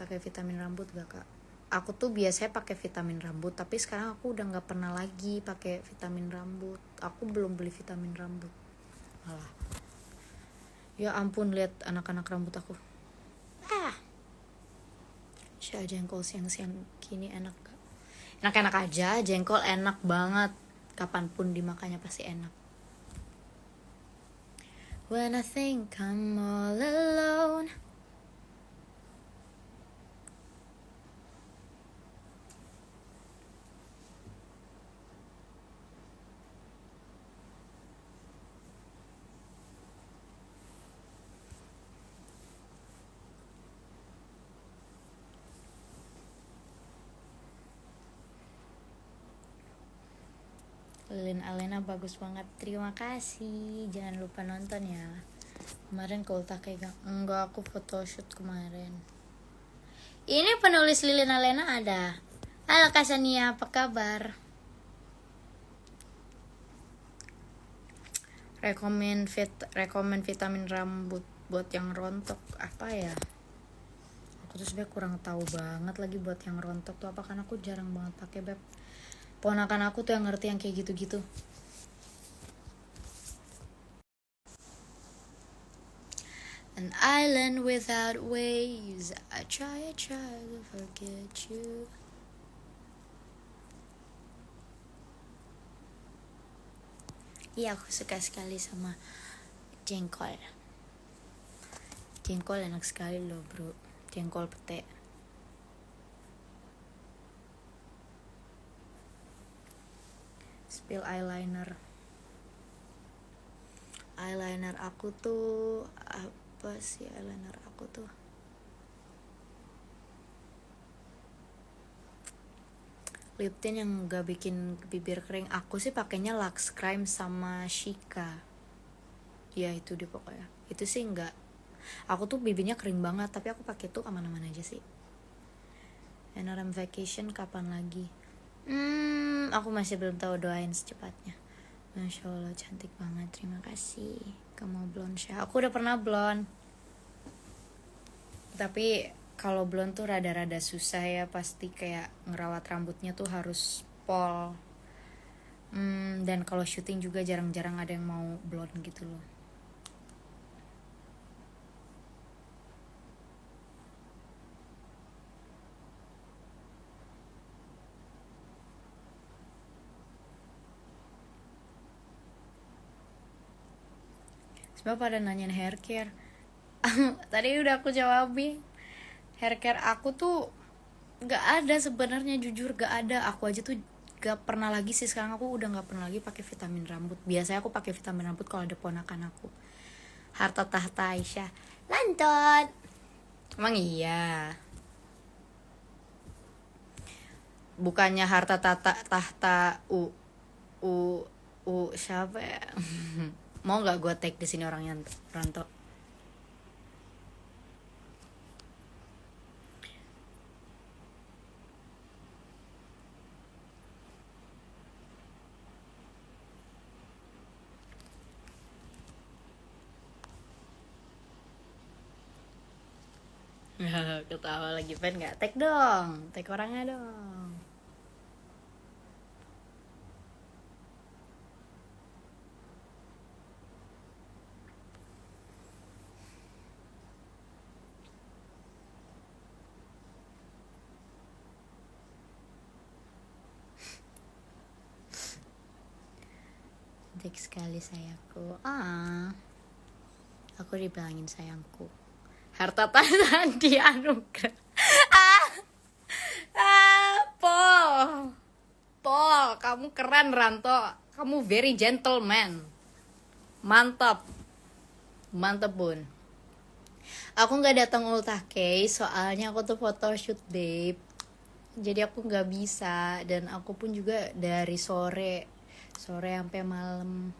pakai vitamin rambut gak kak? Aku tuh biasanya pakai vitamin rambut, tapi sekarang aku udah nggak pernah lagi pakai vitamin rambut. Aku belum beli vitamin rambut malah. Ya ampun, lihat anak-anak rambut aku. Jengkol siang-siang gini enak gak? Enak-enak aja, jengkol enak banget. Kapanpun dimakannya pasti enak. When I think I'm all alone. Lilin Alena bagus banget, terima kasih. Jangan lupa nonton ya. Kemarin kau tak kayak enggak, aku photoshoot kemarin. Ini penulis Lilin Alena ada. Halo Kasania, apa kabar? Rekomen vitamin rambut buat yang rontok apa ya? Aku tuh sebenernya kurang tahu banget lagi buat yang rontok tuh apa, karena aku jarang banget pakai beb. Ponakan aku tuh yang ngerti yang kayak gitu-gitu. An island without waves, I try to forget you. Iya, aku suka sekali sama jengkol. Jengkol enak sekali loh bro, jengkol pete. Spill eyeliner aku tuh apa sih? Eyeliner aku tuh lip tint yang gak bikin bibir kering. Aku sih pakainya Lux Crime sama Shika. Ya itu deh pokoknya. Itu sih enggak. Aku tuh bibirnya kering banget, tapi aku pakai tuh aman-aman aja sih. NRM vacation kapan lagi? Aku masih belum tahu, doain secepatnya. Masya Allah cantik banget, terima kasih. Kamu blonde Syah. Aku udah pernah blonde, tapi kalau blonde tuh rada-rada susah ya, pasti kayak ngerawat rambutnya tuh harus pol. Dan kalau syuting juga jarang-jarang ada yang mau blonde gitu loh. Sebab pada nanyain hair care. Tadi udah aku jawabin. Hair care aku tuh gak ada sebenarnya, jujur gak ada. Aku aja tuh gak pernah lagi sih, sekarang aku udah gak pernah lagi pakai vitamin rambut. Biasanya aku pakai vitamin rambut kalau ada ponakan aku. Harta tahta Aisyah lantot. Emang iya, bukannya harta tahta siapa ya? Mau nggak gue tag di sini orangnya Ranto? Ketawa lagi, pen nggak? Tag dong, tag orangnya dong. Cantik sekali sayangku. Aku dibilangin sayangku. Harta tahta di anugerah. Pol, kamu keren Ranto. Kamu very gentleman. Mantap bun. Aku nggak datang Ultah soalnya aku tuh photoshoot babe. Jadi aku nggak bisa, dan aku pun juga dari sore sampai malam.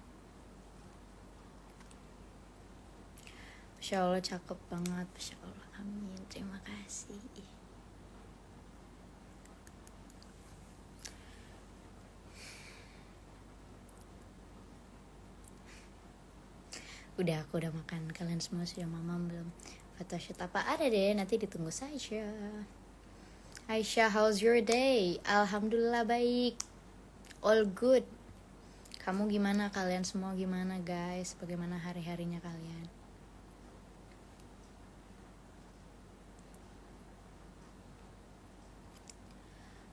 Masya Allah cakep banget, Masya Allah, amin, terima kasih. Aku udah makan, kalian semua sudah mamam belum? photoshoot apa ada deh, nanti ditunggu saja. Aisyah, how's your day? Alhamdulillah baik, all good. Kamu gimana, kalian semua gimana guys? Bagaimana hari-harinya kalian?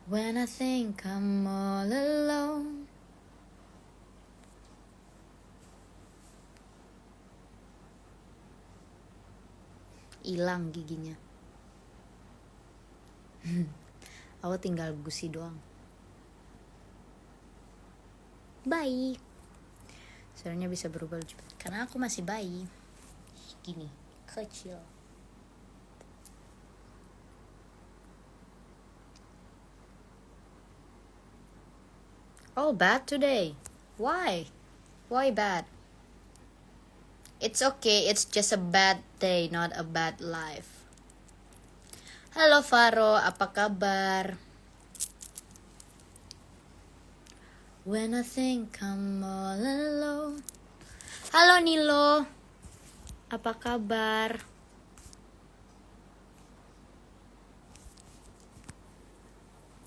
When I think I'm all alone, hilang giginya. Aku tinggal gusi doang. Baik. Sebenarnya bisa berubah juga karena aku masih bayi. Gini, kecil. Oh, bad today. Why? Why bad? It's okay, it's just a bad day, not a bad life. Halo Faro, apa kabar? When I think I'm all alone. Halo Nilo, apa kabar?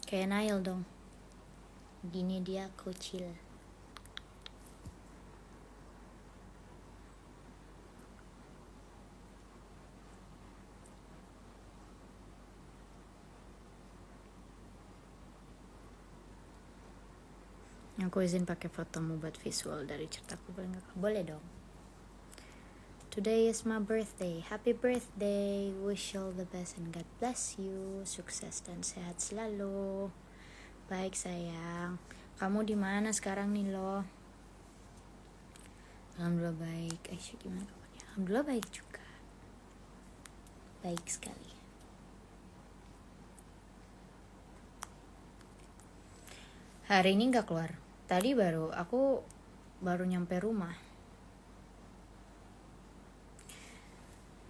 Kayak Nail dong. Gini dia kecil. Aku izin pakai fotomu buat visual dari ceritaku, boleh nggak? Boleh dong. Today is my birthday. Happy birthday. Wish you all the best and God bless you. Sukses dan sehat selalu. Baik sayang. Kamu di mana sekarang nih lo? Alhamdulillah baik. Aisyah gimana kabarnya? Alhamdulillah baik juga. Baik sekali. Hari ini nggak keluar. Tadi aku baru nyampe rumah.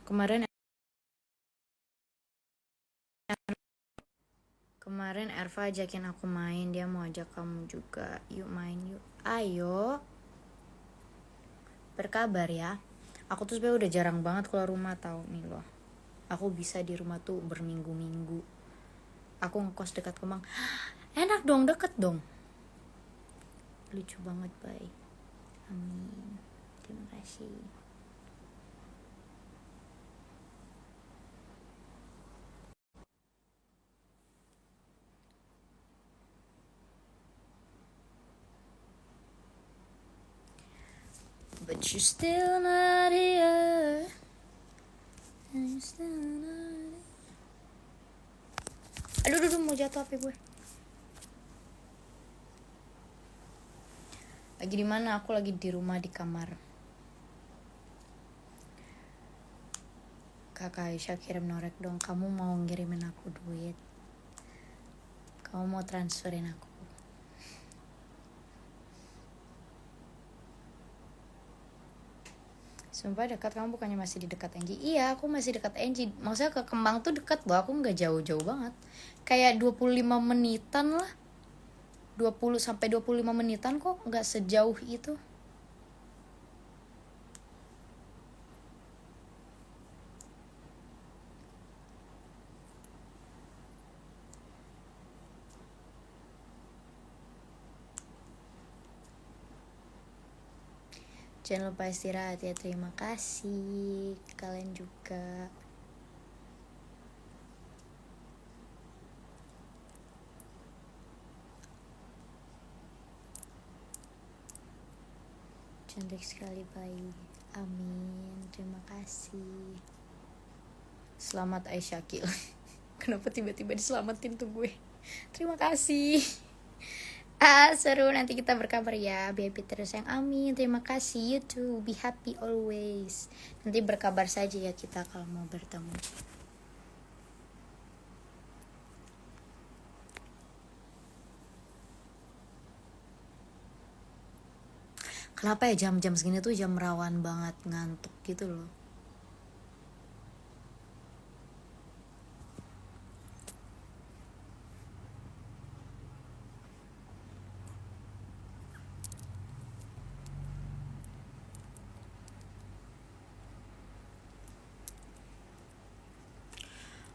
Kemarin Erva ajakin aku main, dia mau ajak kamu juga. Yuk main yuk. Ayo. Berkabar ya. Aku tuh sebenarnya udah jarang banget keluar rumah tau nih loh. Aku bisa di rumah tuh berminggu-minggu. Aku ngekos dekat Kemang. Enak dong, deket dong. Lucu banget, bye. Amin. Terima kasih. But you're still not here. And you're still not here. Aduh, mau jatuh HP gue. Lagi di mana? Aku lagi di rumah di kamar. Kakak Aisyah kirim norek dong. Kamu mau ngirimin aku duit? Kamu mau transferin aku? Sumpah dekat, kamu bukannya masih di dekat Enji? Iya, aku masih dekat Enji. Maksudnya ke Kemang tuh dekat loh, aku nggak jauh-jauh banget. Kayak 25 menitan lah. 20-25 menitan kok, nggak sejauh itu. Jangan lupa istirahat ya, terima kasih. Kalian juga. Cantik sekali bayi. Amin, terima kasih. Selamat Aisyakil. Kenapa tiba-tiba diselamatin tuh gue? Terima kasih. Seru, nanti kita berkabar ya. Be happy terus yang amin. Terima kasih, you too. Be happy always. Nanti berkabar saja ya kita kalau mau bertemu. Kenapa ya jam-jam segini tuh jam rawan banget ngantuk gitu loh.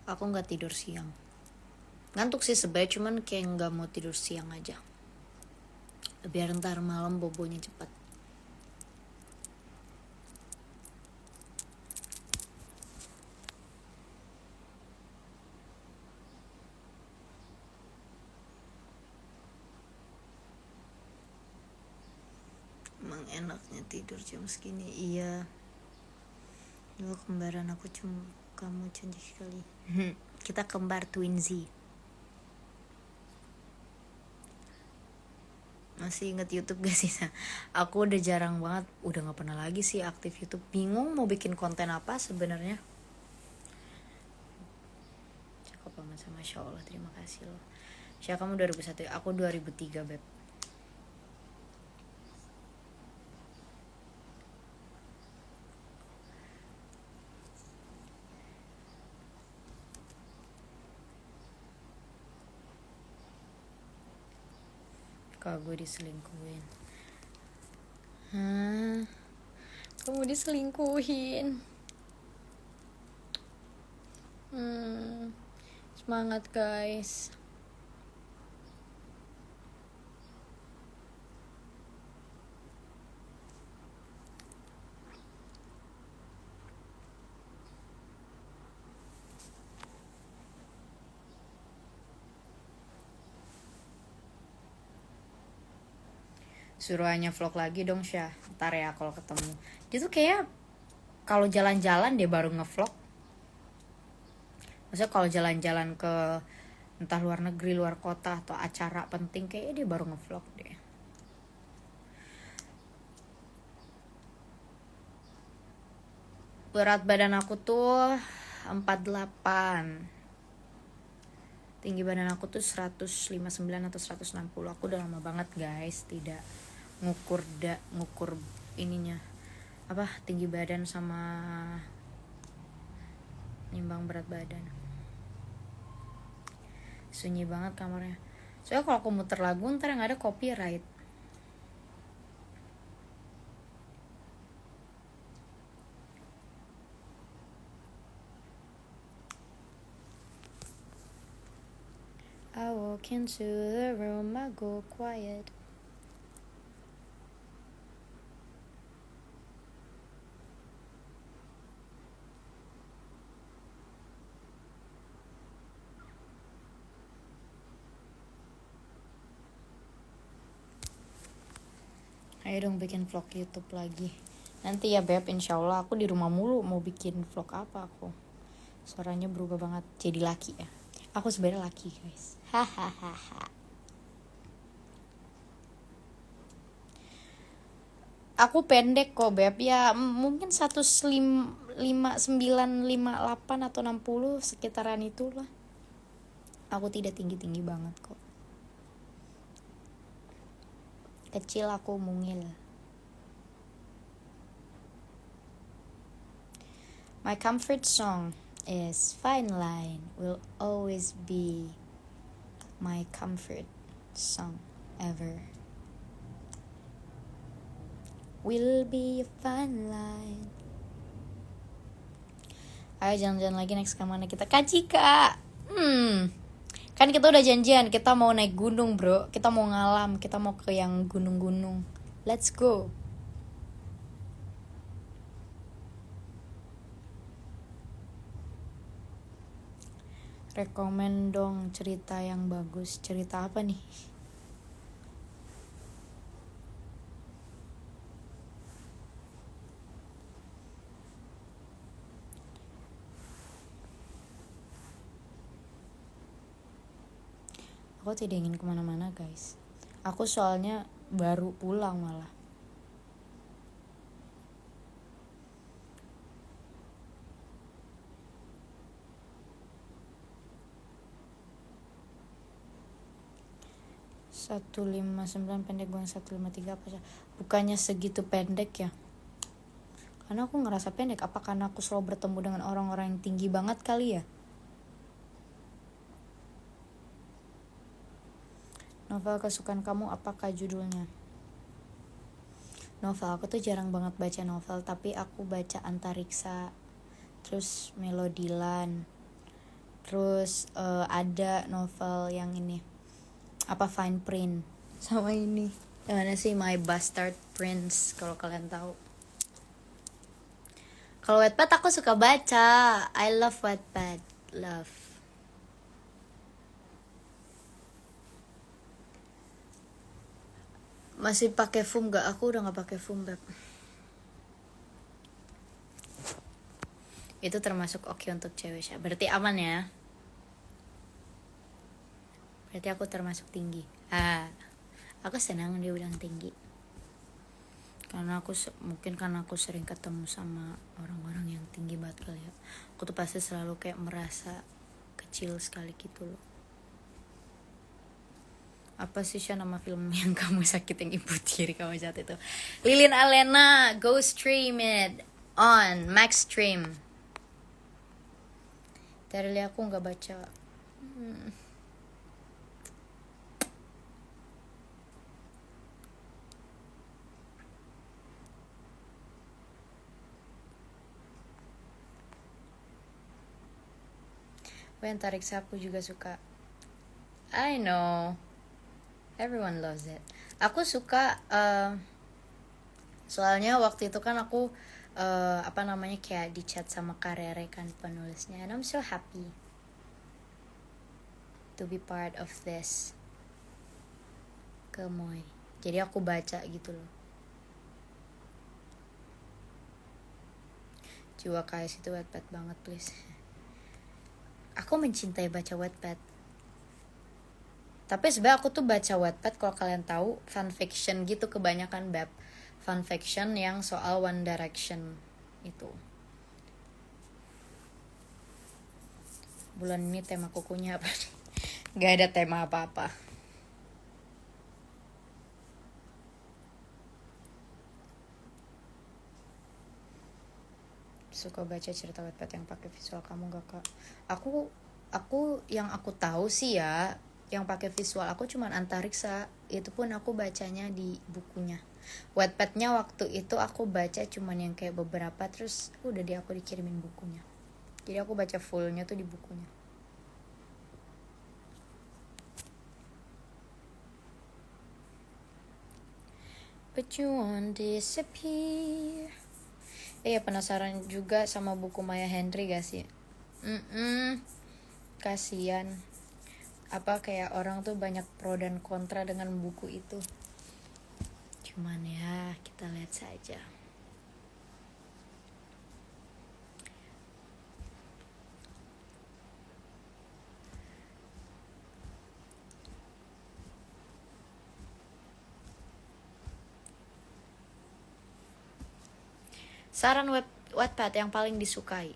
Aku nggak tidur siang. Ngantuk sih sebenarnya, cuman kayak nggak mau tidur siang aja. Biar ntar malam bobonya cepat. Emang enaknya tidur jam segini. Iya. Dulu kembaran aku cuma kamu cantik sekali. Kita kembar twinsy. Masih inget YouTube gak sih? Aku udah jarang banget, udah nggak pernah lagi sih aktif YouTube. Bingung mau bikin konten apa sebenarnya. Cakep banget, sama Masya Allah, terima kasih loh. Syah, kamu 2001, aku 2003 beb. Kak, gue diselingkuhin. Hah? Kamu diselingkuhin? Semangat guys. Suruhannya vlog lagi dong Syah. Ntar ya kalau ketemu. Dia tuh kayak kalau jalan-jalan dia baru ngevlog. Maksudnya kalau jalan-jalan ke entah luar negeri, luar kota, atau acara penting, kayaknya dia baru ngevlog deh. Berat badan aku tuh 48. Tinggi badan aku tuh 159 atau 160. Aku udah lama banget guys tidak ngukur ininya, apa, tinggi badan sama nimbang berat badan. Sunyi banget kamarnya. Soalnya kalau aku muter lagu ntar yang ada copyright. I walk into the room, I go quiet. Ayo dong bikin vlog YouTube lagi. Nanti ya beb, insya Allah. Aku di rumah mulu, mau bikin vlog apa aku. Suaranya berubah banget, jadi laki ya. Aku sebenarnya laki guys. Hahaha. Aku pendek kok beb ya, mungkin 159, 58 atau 60 sekitaran itulah. Aku tidak tinggi-tinggi banget kok. Kecil aku mungil. My comfort song is Fine Line. Will always be my comfort song ever. Will be a fine line. Ayo jalan-jalan lagi, next kemana kita? Kak Cika. Kan kita udah janjian, kita mau naik gunung bro. Kita mau ngalam, kita mau ke yang gunung-gunung. Let's go. Rekomen dong cerita yang bagus. Cerita apa nih? Aku tidak ingin kemana-mana guys. Aku soalnya baru pulang malah. Satu 159 pendek, gue yang 153 apa sih? Bukannya segitu pendek ya? Karena aku ngerasa pendek. Apa karena aku selalu bertemu dengan orang-orang yang tinggi banget kali ya? Novel kesukaan kamu apakah judulnya? Novel, aku tuh jarang banget baca novel, tapi aku baca Antariksa, terus Melodilan, Terus ada novel yang ini apa Fine Print sama ini yang mana sih My Bastard Prince kalau kalian tahu. Kalau Wattpad aku suka baca. I love Wattpad. Love. Masih pakai FUM gak? Aku udah gak pakai FUM, Beb. Itu termasuk oke untuk cewek ya. Berarti aman ya. Berarti aku termasuk tinggi. Aku senang dia bilang tinggi. Karena mungkin karena aku sering ketemu sama orang-orang yang tinggi banget kali ya. Aku tuh pasti selalu kayak merasa kecil sekali gitu loh. Apa sih nama film yang kamu sakitin ibu tiri kamu saat itu? Lilin Alena, go stream it on Max Stream. Tadi aku nggak baca. When tarik sapu juga suka. I know. Everyone loves it. Aku suka soalnya waktu itu kan aku kayak di chat sama Karere kan penulisnya, and I'm so happy to be part of this Kemoy. Jadi aku baca gitu loh. Jiwa KS itu Wattpad banget please. Aku mencintai baca Wattpad. Tapi sebenarnya aku tuh baca Wattpad kalau kalian tahu fanfiction gitu kebanyakan, Beb. Fanfiction yang soal One Direction itu. Bulan ini tema kukunya apa? Gak ada tema apa-apa. Suka baca cerita Wattpad yang pakai visual, kamu gak, Kak? Aku yang aku tahu sih ya, yang pakai visual aku cuman Antariksa. Itu pun aku bacanya di bukunya. Wattpadnya waktu itu aku baca cuman yang kayak beberapa, terus udah aku dikirimin bukunya. Jadi aku baca fullnya tuh di bukunya. But you won't disappear. Penasaran juga sama buku Maya Hendry gak sih? Kasian. Apa kayak orang tuh banyak pro dan kontra dengan buku itu. Cuman ya kita lihat saja. Saran Wattpad yang paling disukai.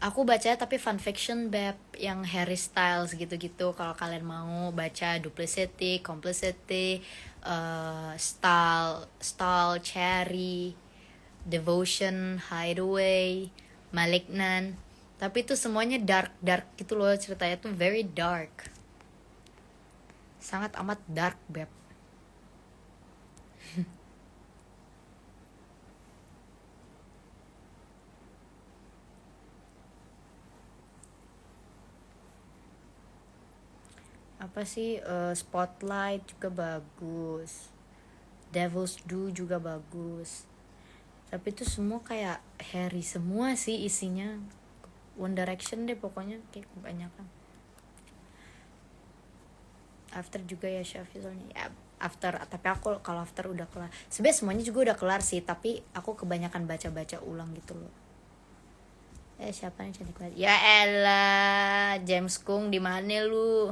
Aku baca tapi fanfiction, Beb, yang Harry Styles gitu-gitu. Kalau kalian mau baca Duplicity, Complicity, Style, Cherry, Devotion, Hideaway, Malignant. Tapi itu semuanya dark gitu loh, ceritanya tuh very dark. Sangat amat dark, Beb. Apa sih Spotlight juga bagus, Devil's Due juga bagus, tapi itu semua kayak Harry semua sih isinya. One Direction deh pokoknya kayak kebanyakan. After juga ya Syafi soalnya ya After, tapi aku kalau After udah kelar sebenarnya semuanya juga udah kelar sih, tapi aku kebanyakan baca ulang gitu loh. Siapa yang cantik banget? Ya elah, James Kung di mana lu?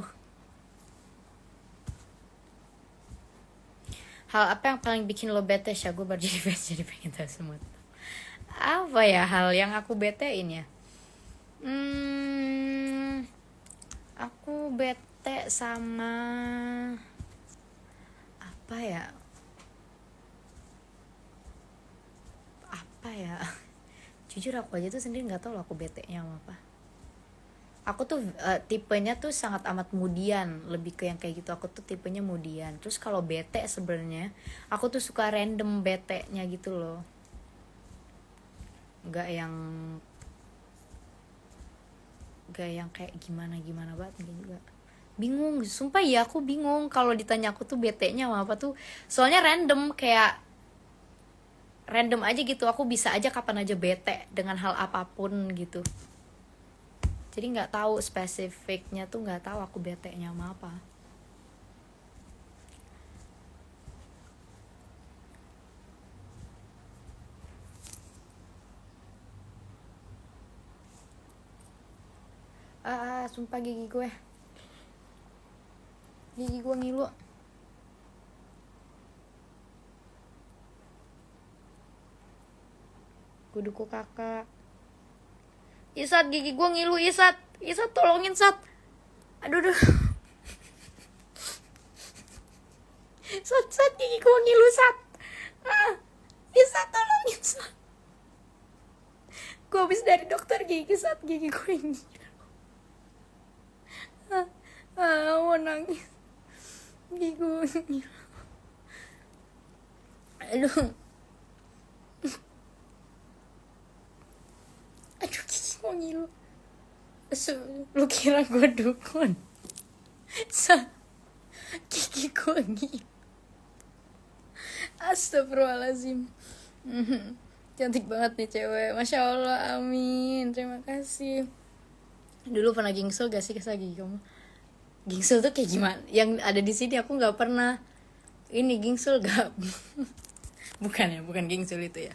Hal apa yang paling bikin lo bete? Gue baru jadi fans jadi pengen tahu semua. Apa ya hal yang aku betein ya? Aku bete sama apa ya? Jujur aku aja tuh sendiri nggak tahu loh aku bete-nya sama apa. Aku tuh tipenya tuh sangat amat mudian, lebih ke yang kayak gitu. Aku tuh tipenya mudian. Terus kalau bete sebenarnya aku tuh suka random bete-nya gitu loh, nggak yang gak yang kayak gimana banget juga. Bingung, sumpah ya aku bingung kalau ditanya aku tuh bete-nya sama apa tuh. Soalnya random, kayak random aja gitu, aku bisa aja kapan aja bete dengan hal apapun gitu. Jadi nggak tahu spesifiknya tuh, nggak tahu aku bete-nya sama apa. Sumpah gigi gue ngilu. Kuduku kakak. Isat, gigi gue ngilu, Isat tolongin, Sat. Aduh. Sat, gigi gue ngilu, Sat. Isat tolongin, Sat. Gue habis dari dokter gigi, Sat, gigi gue ngilu. Mau nangis. Gigi gue ngilu. Aduh, gigi gue ngilu. Lu kira gue dukun? Gigi gue ngilu. Astagfirullahaladzim. Cantik banget nih cewek, Masya Allah, amin, terima kasih. Dulu pernah gingsul gak sih kesal gigi kamu? Gingsul tuh kayak gimana? Yang ada di sini aku nggak pernah. Ini gingsul gak? bukan gingsul itu ya.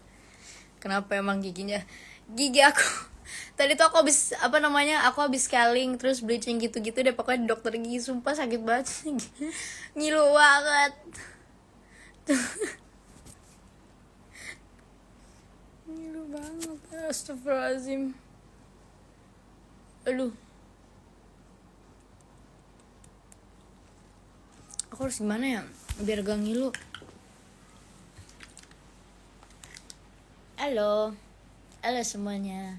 Kenapa emang giginya? Gigi aku tadi tuh aku habis scaling terus bleaching gitu-gitu deh, pokoknya di dokter gigi, sumpah sakit banget. Ngilu banget. Ngilu banget. Astagfirullahaladzim. Aduh, aku harus gimana ya biar gak ngilu. Halo semuanya.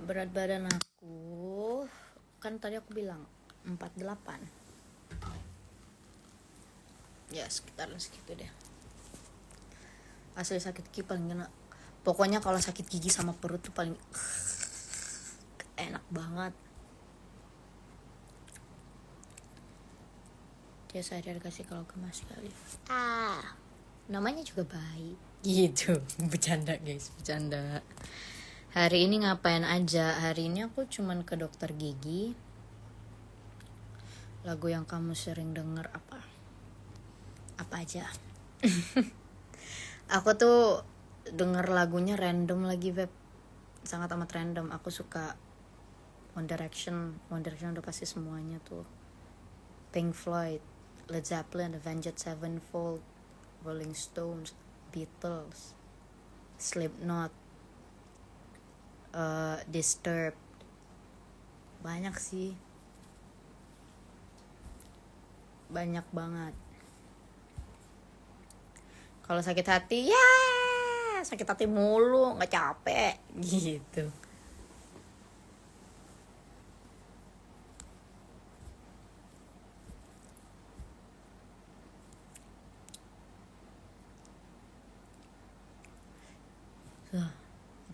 Berat badan aku kan tadi aku bilang 48. Ya sekitaran segitu deh. Asli sakit gigi paling kena. Pokoknya kalau sakit gigi sama perut tuh paling enak banget. Dia sadar kasih kalau gemas sekali. Namanya juga baik. Gitu. Bercanda guys, bercanda. Hari ini ngapain aja? Hari ini aku cuman ke dokter gigi. Lagu yang kamu sering denger apa? Apa aja? Aku tuh denger lagunya random lagi, Beb. Sangat amat random. Aku suka One Direction udah pasti semuanya tuh. Pink Floyd, Led Zeppelin, Avenged Sevenfold, Rolling Stones, Beatles, Slipknot, Disturbed. Banyak sih, banyak banget. Kalau sakit hati ya sakit hati mulu, nggak capek gitu.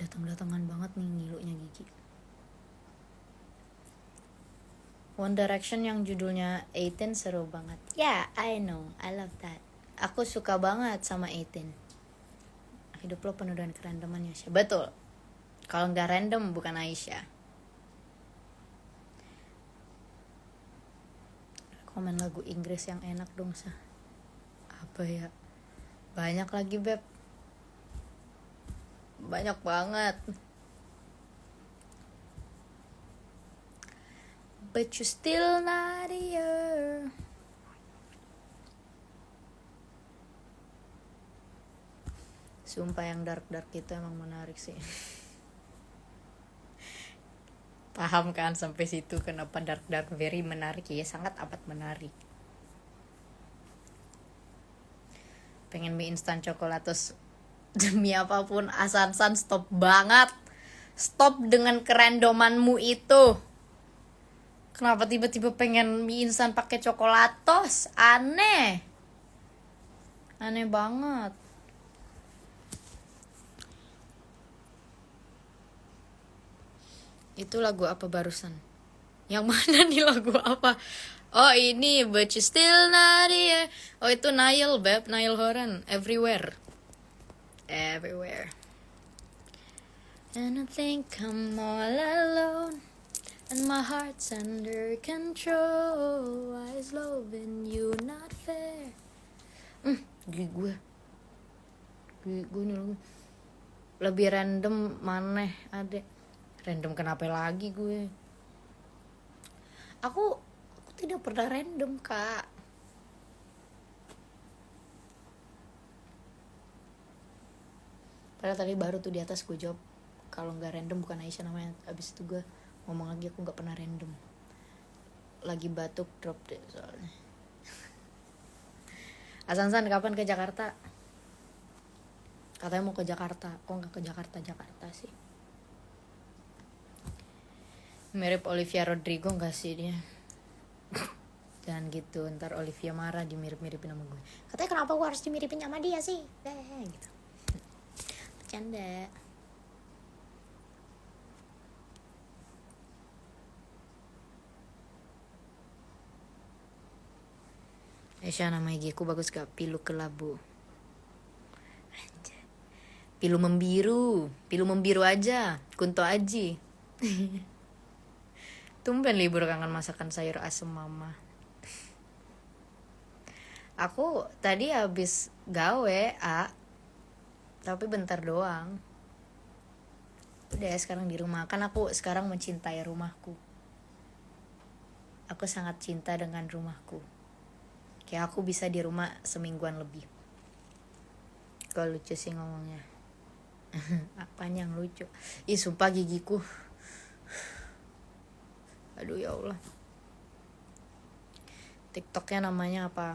Datang-datangan banget nih ngilunya gigi. One Direction yang judulnya 18 seru banget. Yeah, I know, I love that. Aku suka banget sama 18. Hidup lo penuh dengan kerandoman ya, Aisyah. Betul. Kalau nggak random bukan Aisyah. Komen lagu Inggris yang enak dong, Sah. Apa ya? Banyak lagi, Beb. Banyak banget. But you still not here. Sumpah yang dark-dark itu emang menarik sih. Paham kan sampai situ kenapa dark-dark very menarik ya, sangat amat menarik. Pengen mie instan coklatos demi apapun, Asan-san stop banget. Stop dengan kerandomanmu itu. Kenapa tiba-tiba pengen mie instan pakai coklatos? Aneh. Aneh banget. Itu lagu apa barusan? Yang mana nih lagu apa? Oh ini But You Still Not Here. Oh itu Niall Beb, Niall Horan. Everywhere. Everywhere. And I think I'm all alone, and my heart's under control. Why is loving you not fair? Gue nih lagu lebih random maneh adek. Random kenapa lagi gue? Aku tidak pernah random kak. Padahal tadi baru tuh di atas gue jawab kalau nggak random bukan Aisyah namanya. Abis itu gue ngomong lagi aku nggak pernah random. Lagi batuk drop deh soalnya. Asan kapan ke Jakarta? Katanya mau ke Jakarta. Kok nggak ke Jakarta sih? Mirip Olivia Rodrigo nggak sih dia? Jangan gitu, ntar Olivia marah dimirip-miripin sama gue. Katanya kenapa gue harus dimiripin sama dia sih? Gitu. Bercanda. Aisyah nama IG ku bagus gak? Pilu kelabu. Pilu membiru aja. Kunto Aji. Tumben libur kangen masakan sayur asem mama. Aku tadi habis gawe tapi bentar doang. Udah sekarang di rumah. Kan aku sekarang mencintai rumahku. Aku sangat cinta dengan rumahku. Kayak aku bisa di rumah semingguan lebih. Kok lucu sih ngomongnya. Apanya yang lucu? Ih sumpah gigiku. Aduh ya Allah. TikToknya namanya apa?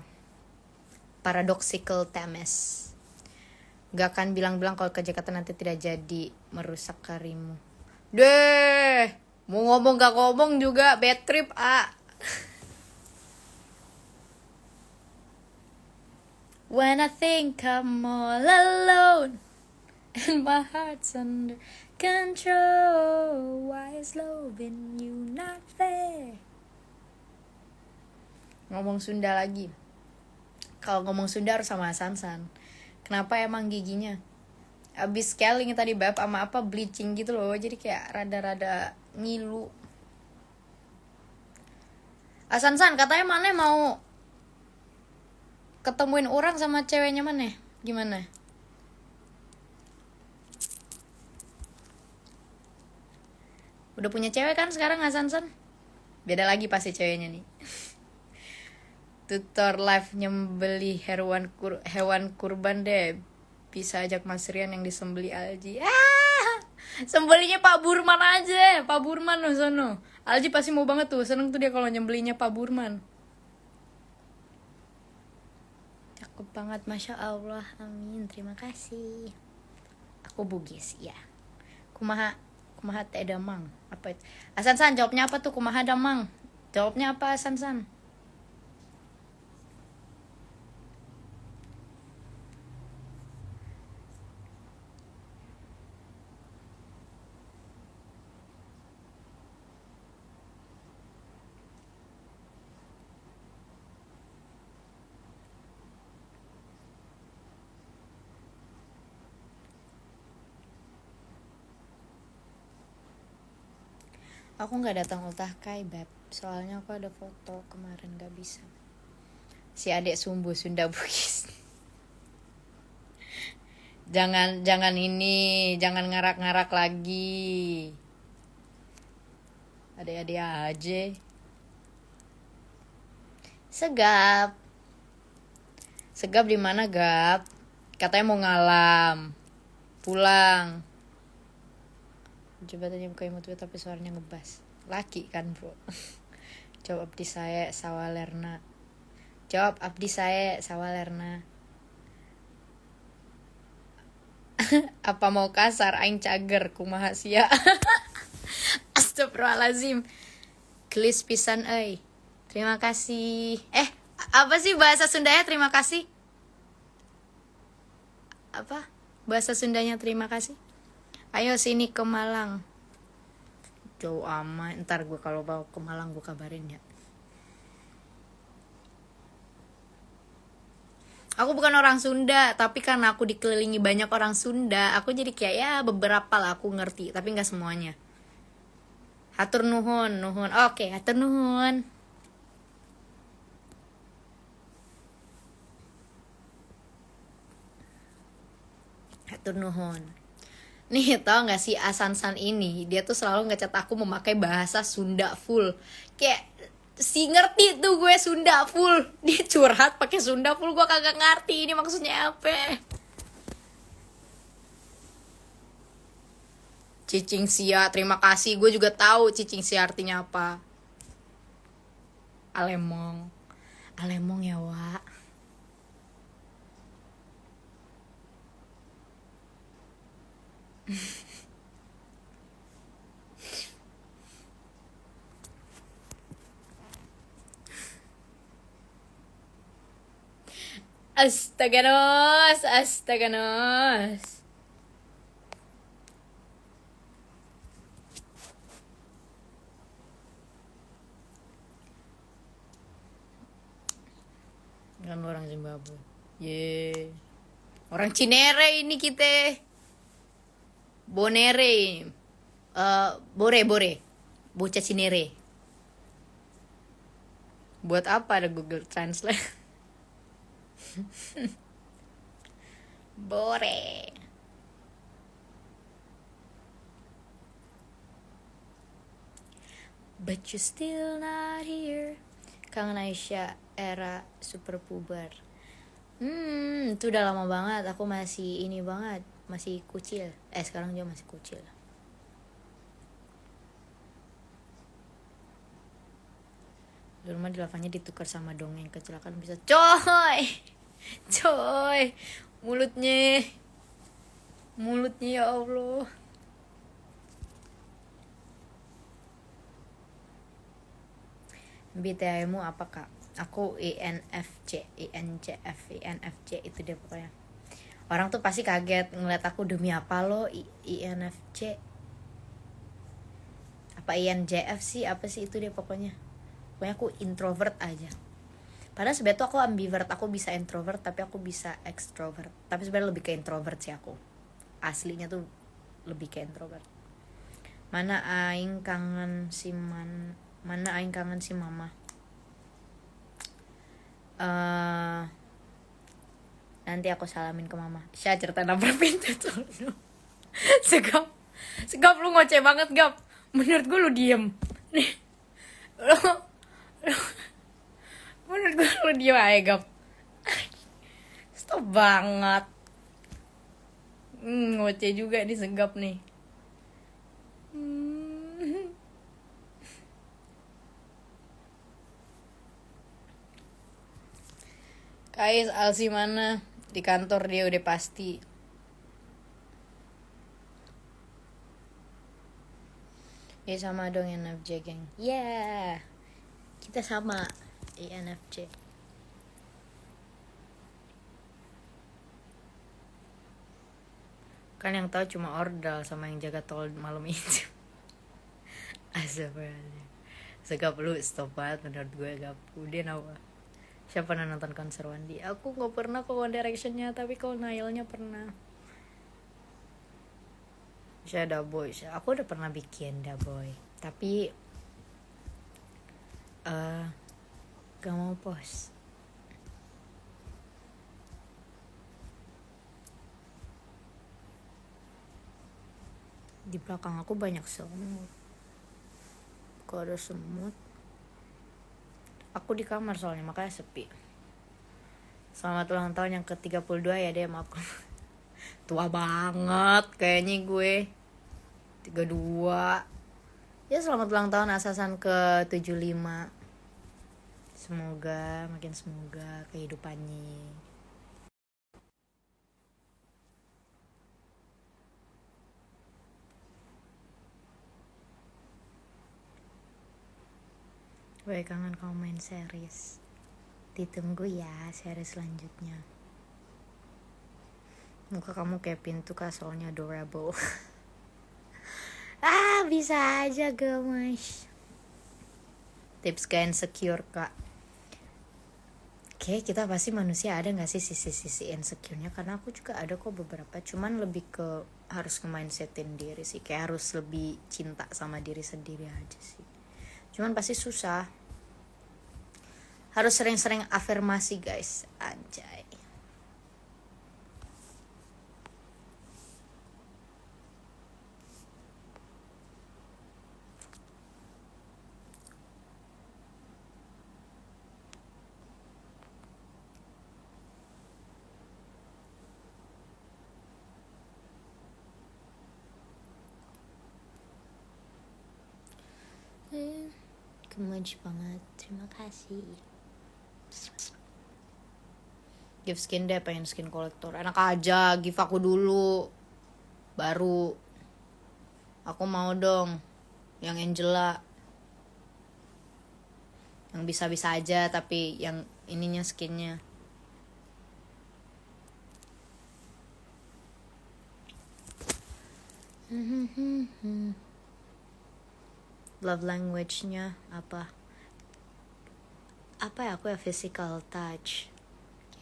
Paradoxical Temes. Gak akan bilang-bilang kalau ke Jakarta nanti tidak jadi merusak karirmu. Deh, mau ngomong gak ngomong juga bad trip When I think I'm all alone and my heart's under control. Why is loving you not fair? Ngomong Sunda lagi. Kalau ngomong Sunda harus sama Sansan. Kenapa emang giginya? Abis scaling tadi bab sama apa bleaching gitu loh. Jadi kayak rada-rada ngilu. Sansan katanya mana mau ketemuin orang sama ceweknya mana? Gimana? Udah punya cewek kan sekarang Sansan? Beda lagi pasti ceweknya nih. Tutor live nyembeli hewan kurban deh. Bisa ajak Mas Rian yang disembeli Alji. Sembelinya Pak Burman aja. Pak Burman loh sono. Alji pasti mau banget tuh. Seneng tuh dia kalau nyembelinya Pak Burman. Cakep banget, Masya Allah. Amin, terima kasih. Aku Bugis ya. Kumaha teh damang. Apa itu? Sansan jawabnya apa tuh kumaha damang? Jawabnya apa Sansan? Aku nggak datang ultah kai beb, soalnya aku ada foto kemarin nggak bisa. Si adik sumbu Sunda Bugis. jangan jangan ngarak-ngarak lagi. Adik-adik aja. Segap di mana Gap? Katanya mau ngalam. Pulang. Coba tanya buka imut tapi suaranya ngebas. Laki kan bro. Jawab abdi saya Sawalerna. Apa mau kasar aing cager kumaha sia. Astagfirullahalazim. Gelis pisan euy. Terima kasih. Apa sih bahasa Sundanya terima kasih? apa bahasa Sundanya terima kasih? Ayo sini ke Malang. Jauh amat. Ntar gue kalau bawa ke Malang gue kabarin ya. Aku bukan orang Sunda, tapi karena aku dikelilingi banyak orang Sunda, aku jadi kayak ya beberapa lah aku ngerti, tapi nggak semuanya. Hatur nuhun, nuhun. Oke, hatur nuhun. Hatur nuhun. Nih tau gak sih Asansan ini, dia tuh selalu ngecat aku memakai bahasa Sunda full. Kayak si ngerti tuh gue Sunda full. Dia curhat pakai Sunda full, gue kagak ngerti ini maksudnya apa. Cicing sia, terima kasih. Gue juga tahu cicing sia artinya apa. Alemong. Alemong ya, Wak. Astaga nos, astaga nos. Kan orang Zimbabwe. Ye. Orang Cinere ini kita. Bonere. Bore. Bocah Cinere. Buat apa ada Google Translate? Bore. But you still not here. Kangen Aisyah era super puber. Itu udah lama banget. Aku masih ini banget, masih kucil. Sekarang juga masih kucil. Dulu mah dilavannya ditukar sama dongeng kecelakaan bisa. Coy, mulutnya ya Allah. BTW-mu apa kak? Aku INFJ itu dia pokoknya. Orang tuh pasti kaget ngeliat aku, demi apa lo INFJ? Apa INJF sih? Apa sih itu dia pokoknya. Pokoknya aku introvert aja. Padahal sebenarnya tuh aku ambivert, aku bisa introvert tapi aku bisa extrovert. Tapi sebenarnya lebih ke introvert sih aku. Aslinya tuh lebih ke introvert. Mana aing kangen si mama. Nanti aku salamin ke mama. Syah cerita nabrak pintu tuh. Segap lu ngoceh banget Gap. Menurut gue lu diem. Menurut gue lu diem aja Gap. Stop banget. Ngoceh juga nih Segap nih. Kais Alsi mana? Di kantor dia udah pasti. Ya sama dong INFJ geng. Yeah. Kita sama INFJ. Kan yang tahu cuma Ordal sama yang jaga tol malam itu. Astagfirullah. Segap lu stop banget menurut gue Gap. Udah apa? Siapa pernah nonton konser Wandi? Aku gak pernah ke One Direction-nya, tapi kalau Nailnya pernah. Saya Da Boy. Aku udah pernah bikin Da Boy, tapi gak mau post. Di belakang aku banyak semut. Kok ada semut? Aku di kamar soalnya, makanya sepi. Selamat ulang tahun yang ke-32 ya deh, maaf. Tua banget kayaknya gue. 32. Ya selamat ulang tahun Asasan ke-75. Semoga kehidupannya. Gue kangen kamu main series. Ditunggu ya series selanjutnya. Muka kamu kayak pintu kak, soalnya adorable. Bisa aja gemes. Tips ke insecure kak. Oke, kita pasti manusia ada gak sih sisi-sisi insecure-nya? Karena aku juga ada kok beberapa. Cuman lebih ke harus nge-mindsetin diri sih. Kayak harus lebih cinta sama diri sendiri aja sih. Cuman pasti susah. Harus sering-sering afirmasi guys. Anjay. Gemes banget, terima kasih. Give skin deh, pengen skin kolektor. Enak aja, give aku dulu. Baru aku mau dong yang Angela. Yang bisa-bisa aja tapi yang ininya skinnya. Love language-nya apa ya? Aku ya physical touch.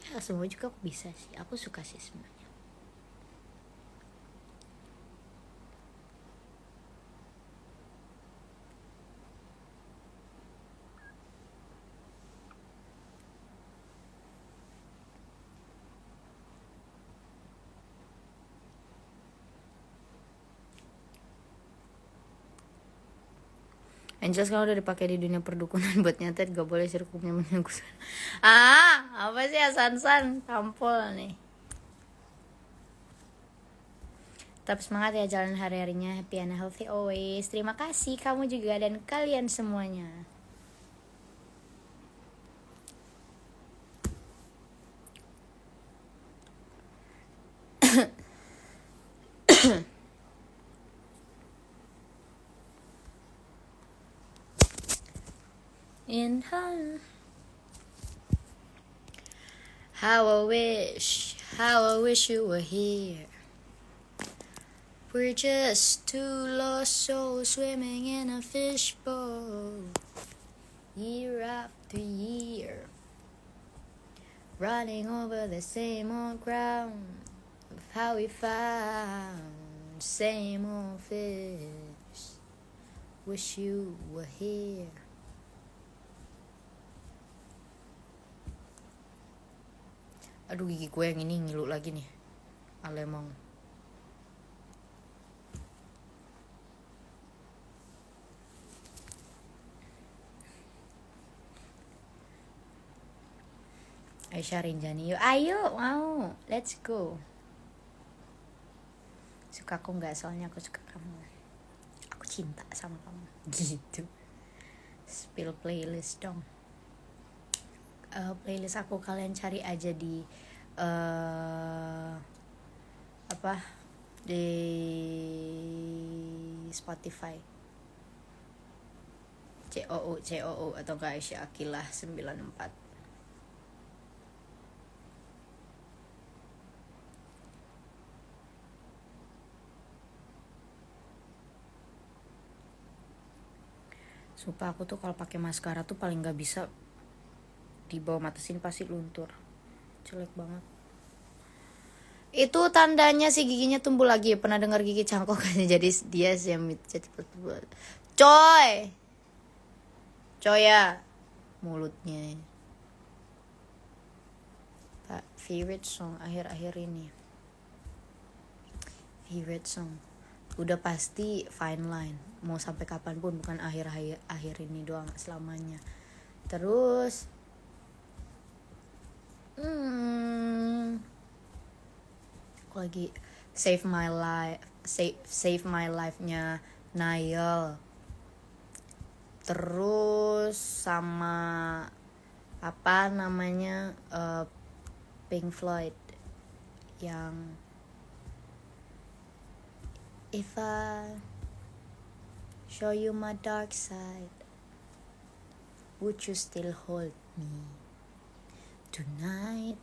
Ya semua juga aku bisa sih. Aku suka sih semuanya. Angel sekarang udah dipakai di dunia perdukunan buat nyatet, gak boleh sirkumnya menyangkut. Apa sih ya San tampol nih. Tetap semangat ya jalan hari-harinya, happy and healthy always. Terima kasih kamu juga dan kalian semuanya. In home. How I wish you were here. We're just two lost souls swimming in a fishbowl, year after year, running over the same old ground of how we found same old fish. Wish you were here. Aduh, gigi gue yang ini ngilu lagi nih. Alemong. Aisyah Rinjani, yuk ayo mau, let's go. Suka aku nggak? Soalnya aku suka kamu. Aku cinta sama kamu. Gitu. Spill playlist dong. Playlist aku kalian cari aja di di Spotify. COO atau enggak Aisyah Akilah 94. Sumpah aku tuh kalau pakai maskara tuh paling nggak bisa di bawah mata sini, pasti luntur. Jelek banget. Itu tandanya si giginya tumbuh lagi. Pernah dengar gigi cangkok kan? Jadi dia sih jadi coy ya mulutnya. Pak, favorite song akhir-akhir ini. Favorite song udah pasti Fine Line. Mau sampai kapanpun, bukan akhir ini doang, selamanya. Terus aku lagi Save My Life-nya Niall. Terus sama apa namanya Pink Floyd yang If I show you my dark side, would you still hold me tonight?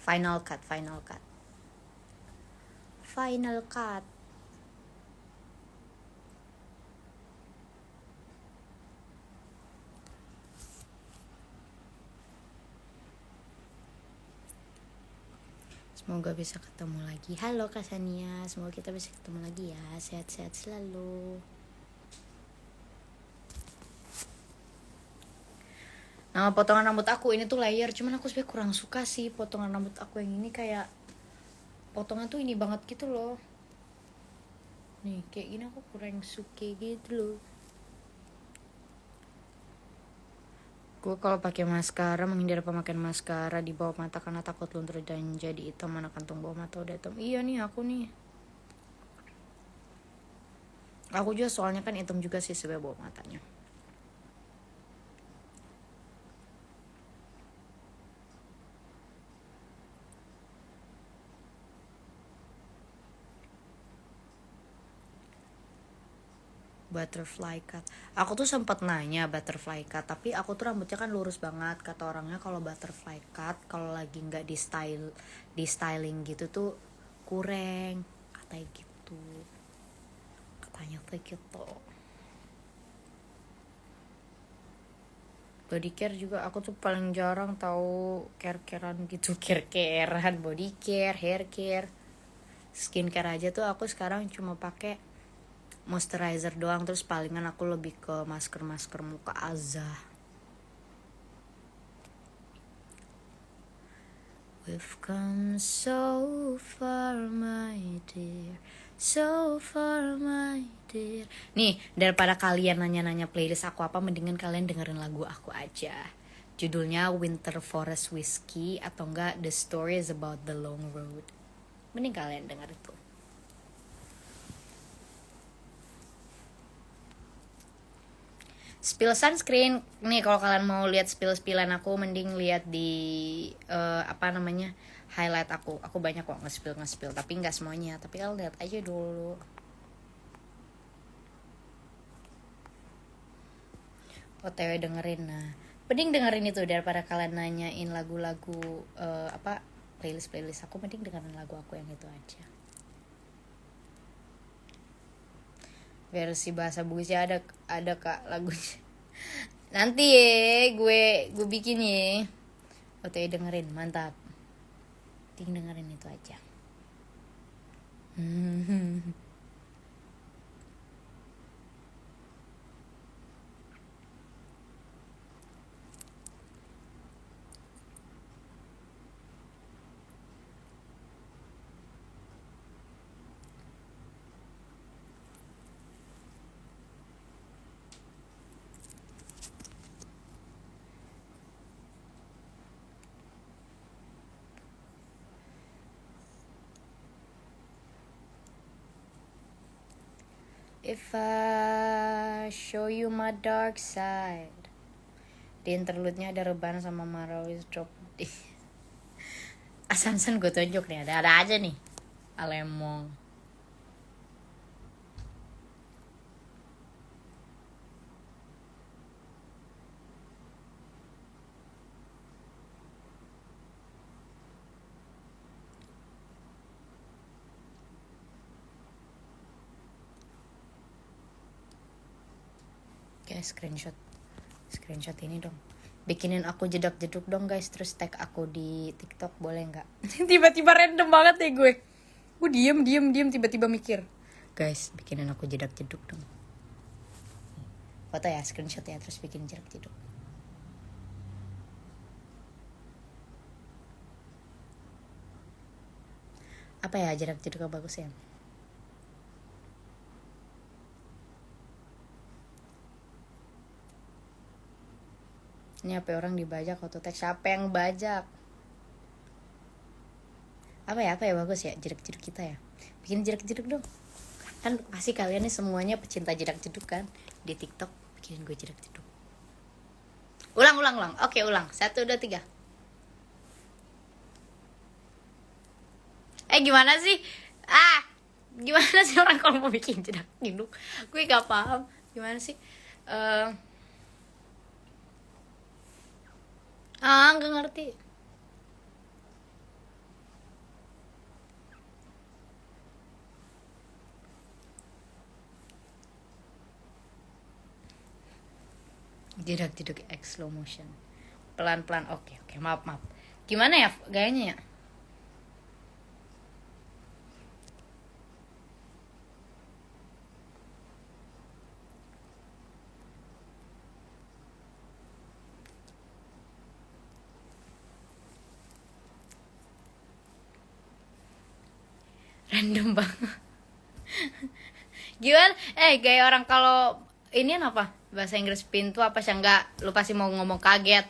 Final cut, final cut, final cut. Semoga bisa ketemu lagi. Halo Kak Sania, semoga kita bisa ketemu lagi ya. Sehat-sehat selalu. Nama potongan rambut aku ini tuh layer, cuman aku sebenernya kurang suka sih potongan rambut aku yang ini, kayak potongan tuh ini banget gitu loh. Nih kayak gini aku kurang suka gitu loh. Gue kalau pakai maskara menghindari pemakaian maskara di bawah mata karena takut luntur dan jadi hitam, mana kantung bawah mata udah hitam. Iya nih aku nih. Aku juga soalnya kan hitam juga sih sebelah bawah matanya. Butterfly cut. Aku tuh sempat nanya butterfly cut, tapi aku tuh rambutnya kan lurus banget. Kata orangnya kalau butterfly cut kalau lagi nggak di styling gitu tuh kurang, katanya gitu. Katanya tuh gitu. Body care juga aku tuh paling jarang tahu care-carean gitu, care-carean, body care, hair care. Skincare aja tuh aku sekarang cuma pakai moisturizer doang, terus palingan aku lebih ke masker muka aja. We've come so far my dear, so far my dear. Nih, daripada kalian nanya-nanya playlist aku apa, mendingan kalian dengerin lagu aku aja. Judulnya Winter Forest Whiskey atau enggak The Story is About the Long Road. Mending kalian denger itu. Spill sunscreen nih, kalau kalian mau lihat spillan aku mending lihat di highlight aku banyak kok nge-spill tapi nggak semuanya, tapi kalian lihat aja dulu. OTW dengerin, nah mending dengerin itu daripada kalian nanyain lagu-lagu playlist aku, mending dengerin lagu aku yang itu aja. Versi bahasa Bugisnya ada Kak lagunya. Nanti ya gue bikin ya. OTW dengerin, mantap. Dengerin itu aja. If I show you my dark side. Di interlude-nya ada Reban sama Marawis drop di Asansan gue tunjuk nih, ada aja nih Alemong. Oke, screenshot ini dong, bikinin aku jedak-jeduk dong guys, terus tag aku di TikTok boleh nggak? Tiba-tiba random banget ya gue diem tiba-tiba mikir, guys bikinin aku jedak-jeduk dong, foto ya, screenshot ya, terus bikin jedak-jeduk. Apa ya jedak-jeduk yang bagus ya? Ini apa orang dibajak auto tag, siapa yang bajak? Apa ya bagus ya jedak-jeduk kita ya, bikin jedak-jeduk dong. Kan pasti kalian nih semuanya pecinta jedak-jeduk kan di TikTok, bikinin gue jedak-jeduk. Ulang. Oke, ulang. 1, 2, 3. Gimana sih? Gimana sih orang kalau mau bikin jedak-jeduk? Gue gak paham. Gimana sih? Gak ngerti. Jedak-jeduk X slow motion. Pelan-pelan. Oke, maaf. Gimana ya gayanya ya? Random banget. Gimana? Gaya orang kalau ini apa? Bahasa Inggris pintu apa sih? Enggak, lu pasti mau ngomong kaget.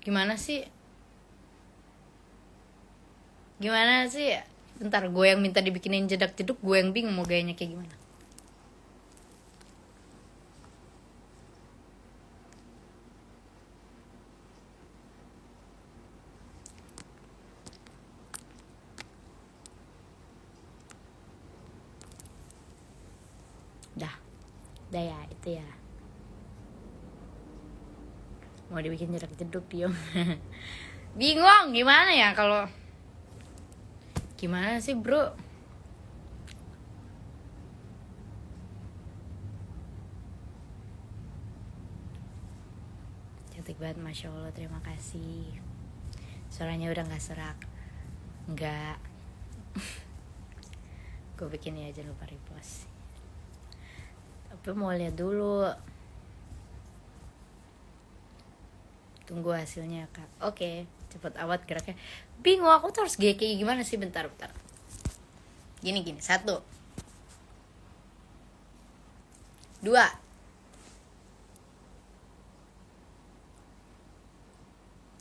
Gimana sih? Bentar, gue yang minta dibikinin jedak-jeduk, gue yang bingung mau gayanya kayak gimana. Dah ya, itu ya. Mau dibikin jedak-jeduk diem. Bingung gimana ya kalau gimana sih, bro? Cantik banget, Masya Allah, terima kasih. Suaranya udah gak serak. Enggak. Gue bikin ya, jangan lupa repost. Tapi mau lihat dulu. Tunggu hasilnya, Kak. Oke, cepet amat geraknya. Bingung aku tuh harus kayak gimana sih, bentar. Gini. 1 2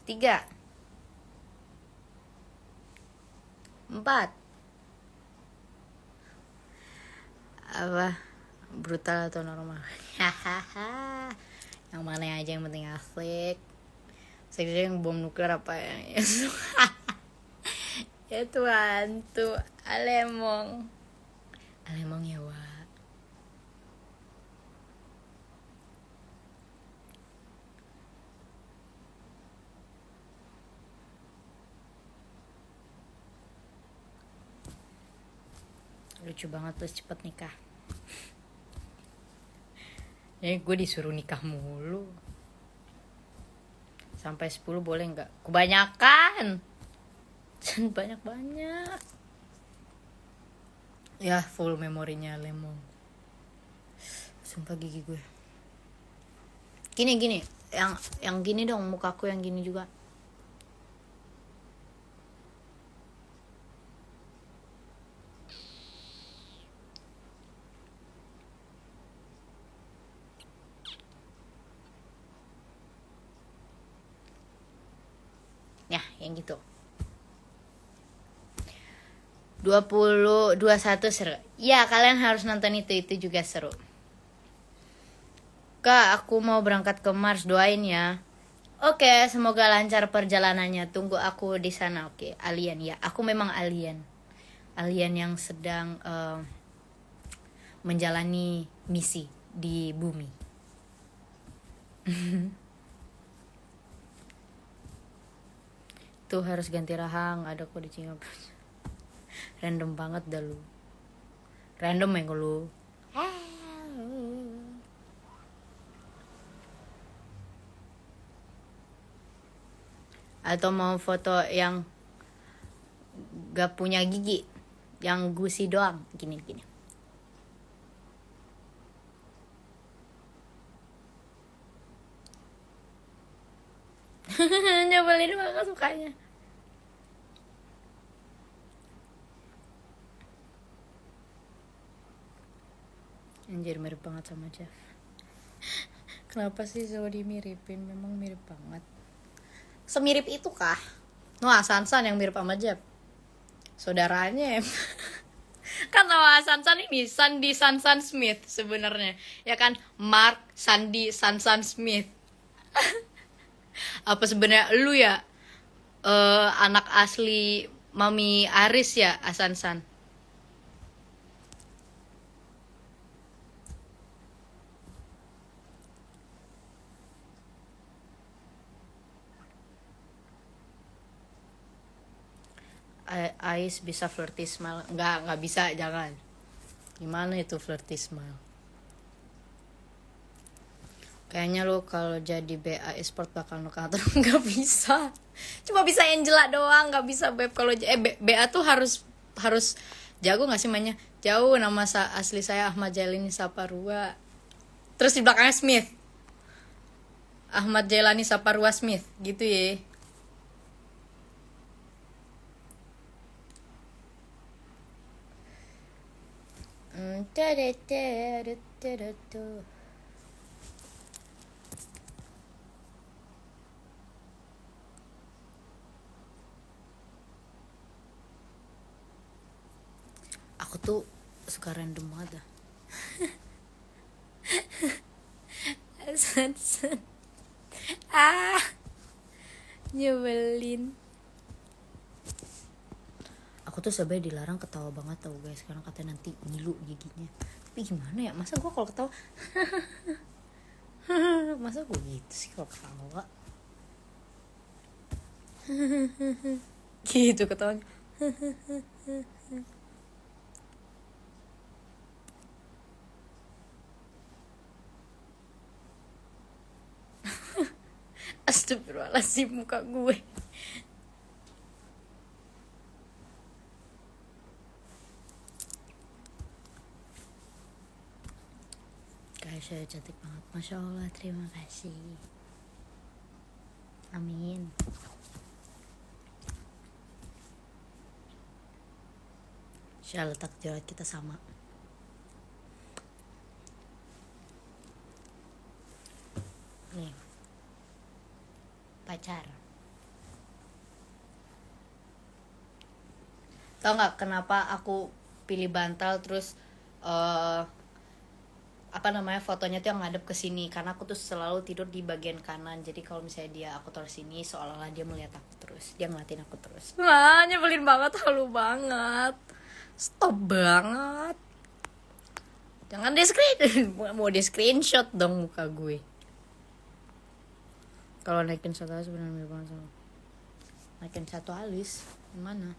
3 4. Apa? Brutal atau normal? Yang mana aja yang penting asik. Sebenarnya yang bom nuklir apa ya? Ya Tuhan, tuh Alemong ya, Wak. Lucu banget tuh, cepet nikah. Gue disuruh nikah mulu. Sampai 10 boleh nggak? Kebanyakan. Banyak. Ya, full memorinya Lemong. Sumpah gigi gue. Gini. Yang gini dong, mukaku yang gini juga. Ya, yang gitu. 21 seru. Ya, kalian harus nonton itu juga seru. Kak, aku mau berangkat ke Mars, doain ya. Oke, semoga lancar perjalanannya. Tunggu aku di sana. Oke, alien ya. Aku memang alien. Alien yang sedang menjalani misi di bumi. Tuh harus ganti rahang, ada kok di Singapura. Random banget dah lu. Random ya lu. Atau mau foto yang gak punya gigi, yang gusi doang, gini. Nyebelin banget sukanya. Anjir, mirip banget sama Jeff. Kenapa sih Zoe dimiripin? Memang mirip banget. Semirip itu kah? Noah Sansan yang mirip sama Jeff. Saudaranya. Kan Noah Sansan ini Sandy Sansan Smith sebenarnya. Ya kan, Mark Sandy Sansan Smith. Apa sebenarnya lu ya anak asli Mami Aris ya, Asansan? Ais bisa flirty smile? Nggak bisa, jangan. Gimana itu flirty smile? Kayaknya lo kalau jadi BA e-sport bakal nokator. Nggak bisa, cuma bisa Angela doang, nggak bisa Beb. Kalau BA tuh harus jago nggak sih mainnya. Jauh, nama asli saya Ahmad Jailani Saparua, terus di belakangnya Smith, Ahmad Jailani Saparua Smith gitu ya. Aku tuh suka random banget dah. Nyebelin. Aku tuh sebenarnya dilarang ketawa banget tau guys, karena katanya nanti ngilu giginya. Tapi gimana ya, masa gue kalau ketawa masa gue gitu sih kalau ketawa gitu ketawanya. Astagfirullahaladzim, muka gue. Guys, saya cantik banget, Masya Allah, terima kasih, amin. Insyaallah takdir kita sama. Nih, pacar. Tau nggak kenapa aku pilih bantal terus fotonya tuh yang ngadep ke sini, karena aku tuh selalu tidur di bagian kanan. Jadi kalau misalnya dia aku taruh sini, seolah-olah dia melihat aku terus, dia ngeliatin aku terus. Wah, nyebelin banget, halu banget, stop banget. Jangan di screen, mau di screenshot dong muka gue. Kalau naikin satu alis benar mirip banget sama. Naikin satu alis mana?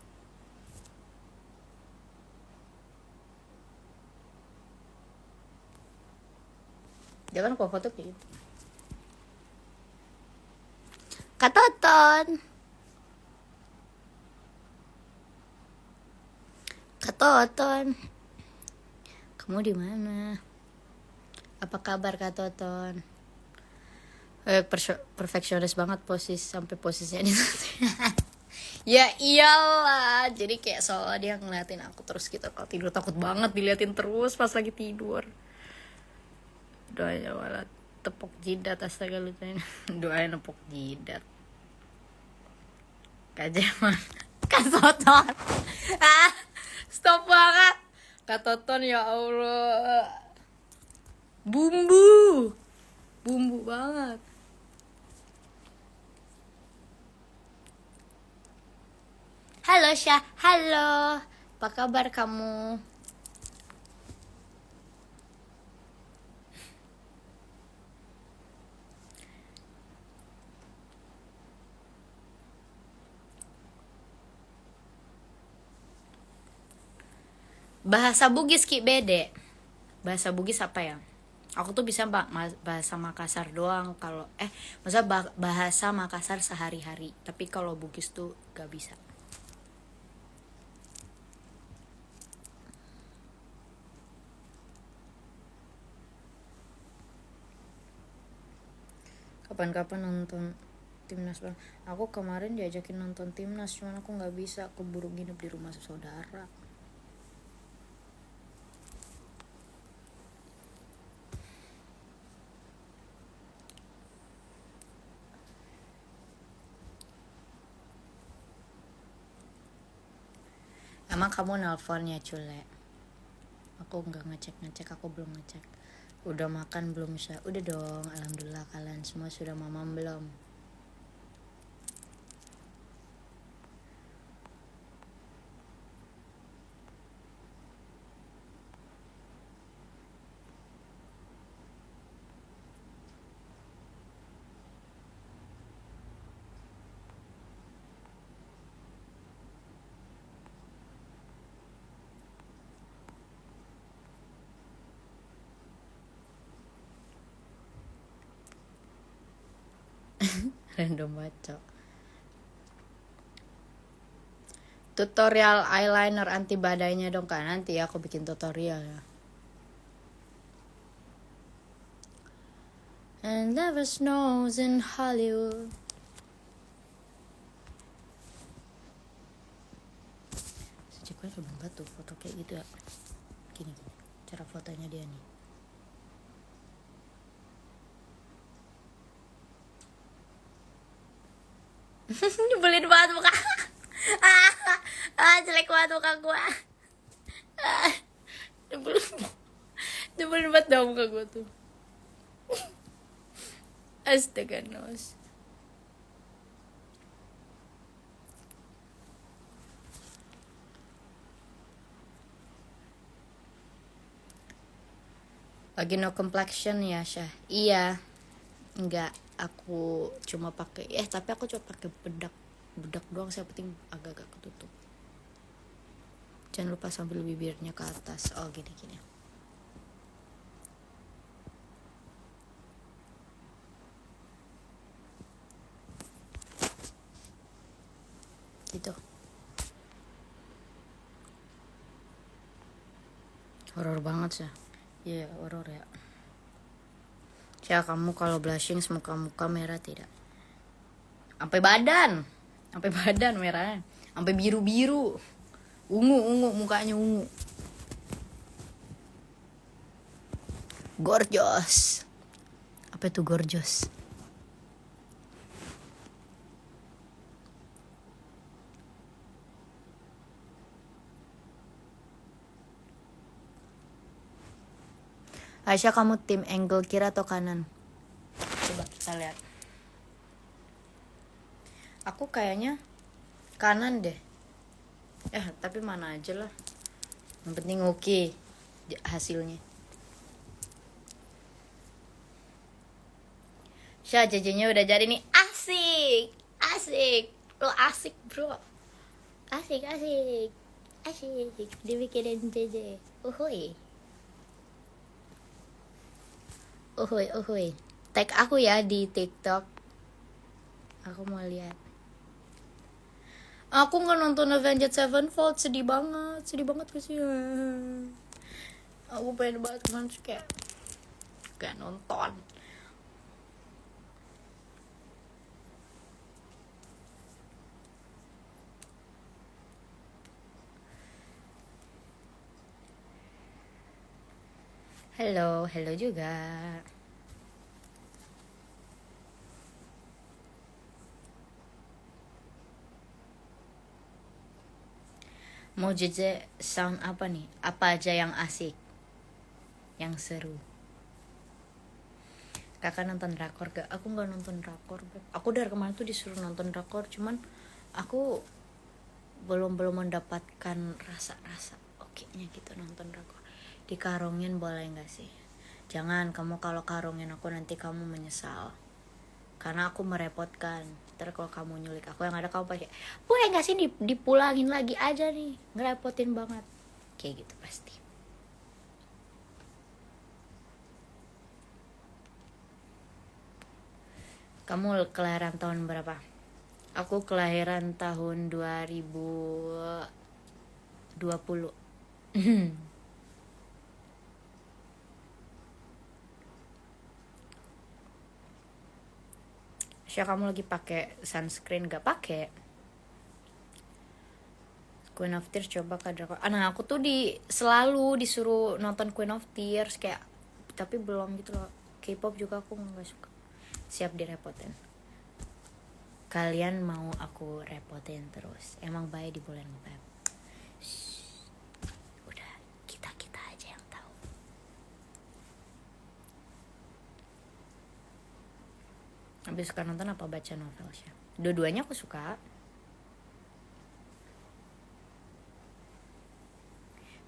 Dia kan kalau foto kayak gitu. Kak Toton, Kak Toton, kamu di mana? Apa kabar Kak Toton? Perfeksionis banget sampai posisinya ini. Ya iyalah, jadi kayak soalnya dia ngeliatin aku terus gitu. Kalau tidur takut banget diliatin terus pas lagi tidur. Doanya malah tepuk jidat, astaga lu tanya. Doain nepuk jidat. Kajeman. Kak Toton. Stop banget. Kak Toton, ya Allah. Bumbu banget. Halo Syah, halo. Apa kabar kamu? Bahasa Bugis Ki Bede. Bahasa Bugis apa ya? Aku tuh bisa bahasa Makassar doang kalau masa bahasa Makassar sehari-hari. Tapi kalau Bugis tuh gak bisa. Kapan-kapan nonton Timnas Bang. Aku kemarin diajakin nonton Timnas, cuman aku nggak bisa, keburu nginep di rumah saudara. Emang kamu nelponnya Cule? Aku nggak ngecek, aku belum ngecek. Udah makan belum Syah? Udah dong, alhamdulillah. Kalian semua sudah mamam belum? Random baca. Tutorial eyeliner anti badainya dong Kak. Nanti aku bikin tutorial ya. And never snows in Hollywood. Sejak gue udah banget tuh foto kayak gitu ya. Gini, cara fotonya dia nih. Nyebelin banget muka. Jelek banget muka gue. Nyebelin banget dah muka gue tuh. Astaga nos. Lagi no complexion ya Syah. Iya. Enggak, aku cuma pakai tapi aku cuma pakai bedak doang sih, yang penting agak-agak ketutup. Jangan lupa sambil bibirnya ke atas. Oh gini. Gitu. Horor banget sih. Iya, horor ya. Ya kamu kalau blushing muka merah tidak? Sampai badan merahnya. Sampai biru-biru. Ungu mukanya ungu. Gorgeous. Apa itu gorgeous? Aisyah, kamu tim angle kiri atau kanan? Coba kita lihat. Aku kayaknya kanan deh. Tapi mana aja lah. Yang penting oke hasilnya. Syah, jajannya udah jadi nih. Asik. Lo asik bro. Asik. Dibikinin JJ. Uhuy. Tag aku ya di TikTok. Aku mau lihat. Aku nggak nonton Avenged Sevenfold, sedih banget kasihan. Aku pengen banget kemarin kayak nonton. Hello juga. Mau JJ sound apa nih? Apa aja yang asik? Yang seru? Kakak nonton drakor gak? Aku gak nonton drakor. Aku dari kemarin tuh disuruh nonton drakor, cuman aku belum mendapatkan rasa oke-nya gitu nonton drakor. Dikarungin boleh gak sih? Jangan, kamu kalau karungin aku nanti kamu menyesal. Karena aku merepotkan. Ntar kalau kamu nyulik aku yang ada kamu pakai, boleh gak sih dipulangin lagi aja nih, ngerepotin banget. Kayak gitu pasti. Kamu kelahiran tahun berapa? Aku kelahiran tahun 2020. Syah, kamu lagi pakai sunscreen gak? Pakai. Queen of Tears coba ke drakor. Aku tuh selalu disuruh nonton Queen of Tears kayak, tapi belum gitu loh. K-pop juga aku nggak suka. Siap direpotin. Kalian mau aku repotin terus? Emang baik di bulan Feb. Udah kita aja yang tahu. Habis suka nonton apa baca novel sih? Dua-duanya aku suka.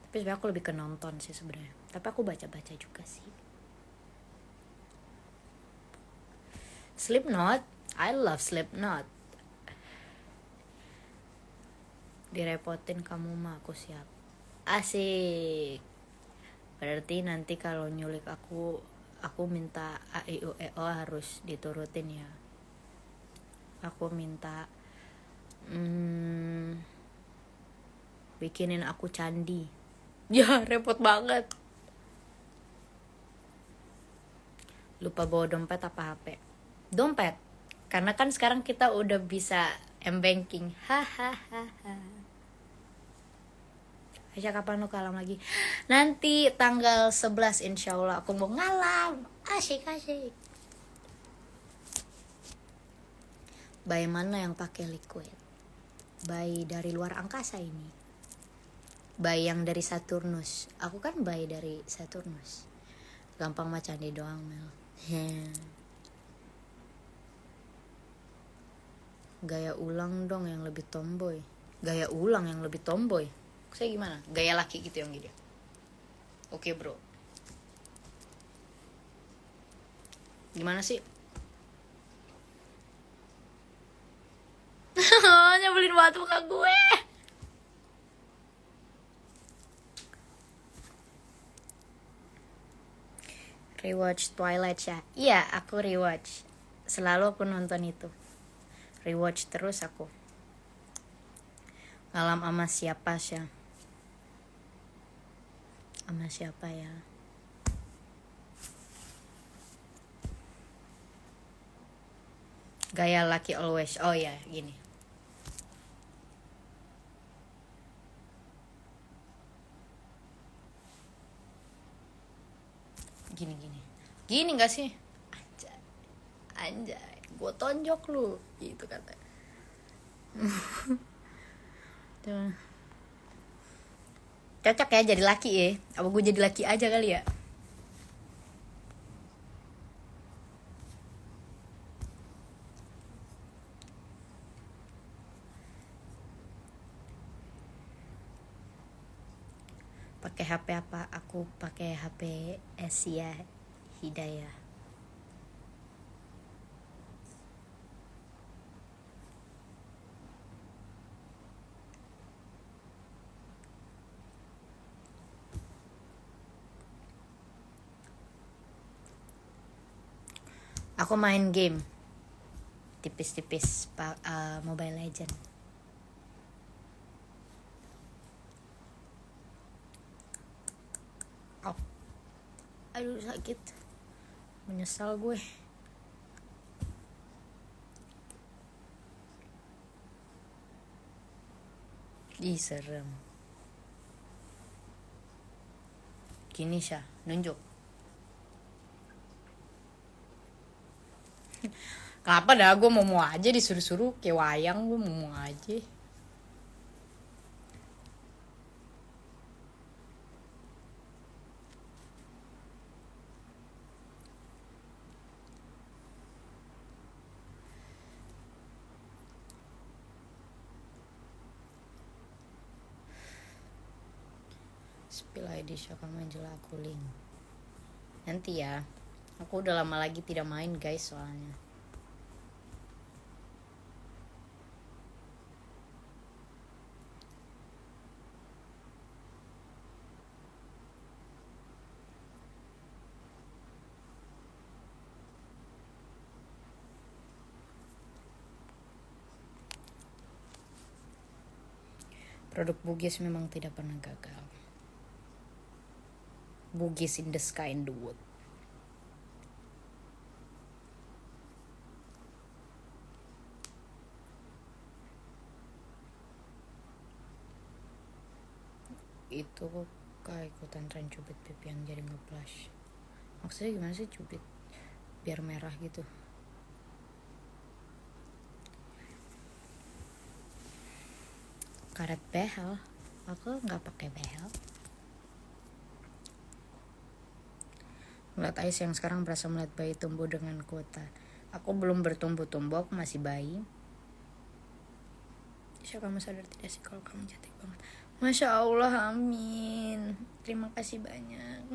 Tapi sebenarnya aku lebih ke nonton sih sebenarnya. Tapi aku baca juga sih. Slipknot, I love Slipknot. Direpotin kamu mah aku siap. Asik. Berarti nanti kalau nyulik aku minta A I U E O harus diturutin ya. Aku minta bikinin aku candi. Ya repot banget. Lupa bawa dompet apa HP. Dompet, karena kan sekarang kita udah bisa m-banking. Hahaha. Aisyah, kapan lu kalam lagi? Nanti tanggal 11 insya Allah aku mau ngalam. Asyik. Bayi mana yang pakai liquid? Bayi dari luar angkasa ini. Bayi yang dari Saturnus. Aku kan bayi dari Saturnus. Gampang macam di doang, Mel. Gaya ulang dong yang lebih tomboy. Gaya ulang yang lebih tomboy. Saya gimana? Gaya laki gitu yang gitu. Oke, bro. Gimana sih? Nyebelin banget muka gue. Rewatch Twilight ya? Iya, aku rewatch. Selalu aku nonton itu. Rewatch terus aku. Ngalam sama siapa sih? Sama siapa ya? Gaya laki always. Oh ya, gini. Gini gak sih? Anjay, gue tonjok lu. Gitu kata. Tuh. Cocok ya jadi laki ya. Apa gue jadi laki aja kali ya? Pakai HP apa? Aku pakai HP Asia Hidayah. Aku main game tipis-tipis Mobile Legend. Oh. Aduh sakit. Menyesal gue. Ih serem. Gini Syah, nunjuk. Kenapa dah gue mau aja disuruh-suruh kayak wayang, gue mau aja. Spill ID akan menjual aku link. Nanti ya. Aku udah lama lagi tidak main guys soalnya. Produk Bugis memang tidak pernah gagal. Bugis in the sky in the wood. Itu kayak ikutan tren cubit pipi yang jadi nge-flash. Maksudnya gimana sih cubit biar merah gitu? Karet behel, aku nggak pakai behel. Melihat Ais yang sekarang berasa melihat bayi tumbuh dengan kuota. Aku belum bertumbuh-tumbuh, aku masih bayi. Siapa kamu sadar tidak sih kalau kamu cantik banget? Masya Allah, amin. Terima kasih banyak.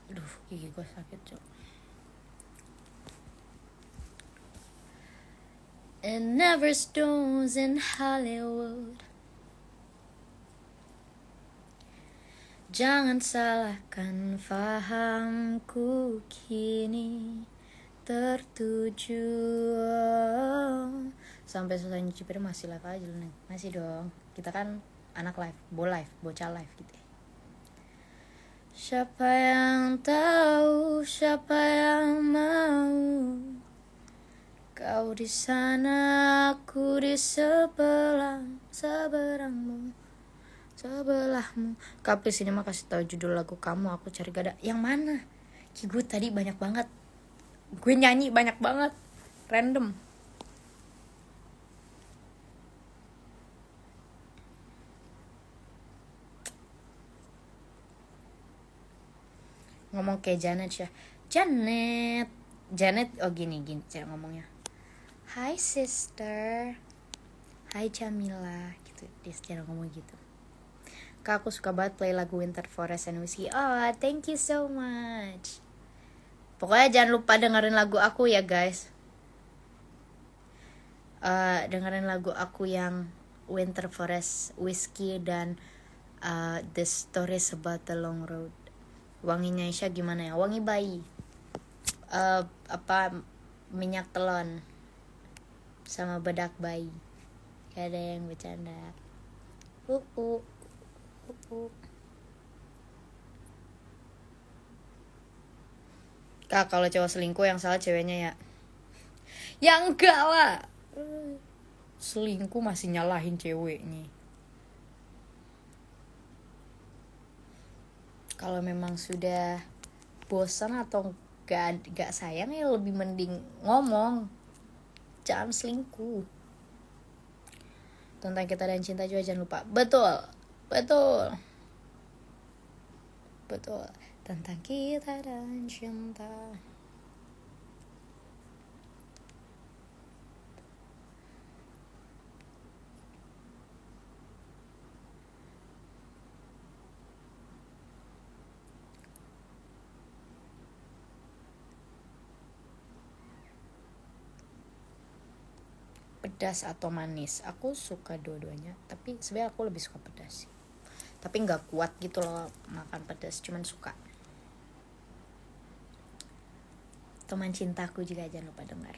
Aduh, gigi gue sakit cok. It never snows in Hollywood. Jangan salahkan fahamku kini tertuju. Sampai selesai nyuci piring masih live aja lu Neng. Masih dong. Kita kan anak live, bocah live gitu ya. Siapa yang tahu, siapa yang mau, kau di sana, aku di seberangmu, sebelahmu. Kak please ini mah kasih tahu judul lagu kamu, aku cari gak ada. Yang mana? Gue tadi banyak banget. Gue nyanyi banyak banget. Random. Ngomong kayak Janet ya. Janet, oh gini cara ngomongnya. Hi sister. Hai Jamila gitu. Dia cara ngomong gitu. Kak aku suka banget play lagu Winter Forest and Whiskey. Oh thank you so much. Pokoknya jangan lupa dengerin lagu aku ya guys. Dengerin lagu aku yang Winter Forest, Whiskey dan The Stories About the Long Road. Wanginya Isya gimana ya? Wangi bayi. Minyak telon sama bedak bayi. Gak ada yang bercanda. Kak kalau cowok selingkuh yang salah ceweknya ya? Ya enggak lah. Selingkuh masih nyalahin ceweknya. Kalau memang sudah bosan atau gak sayang ya lebih mending ngomong, jangan selingkuh. Tentang kita dan cinta juga jangan lupa. Betul tentang kita dan cinta. Pedas atau manis, aku suka dua-duanya, tapi sebenarnya aku lebih suka pedas sih. Tapi nggak kuat gitu loh makan pedas, cuman suka. Teman cintaku juga jangan lupa dengar.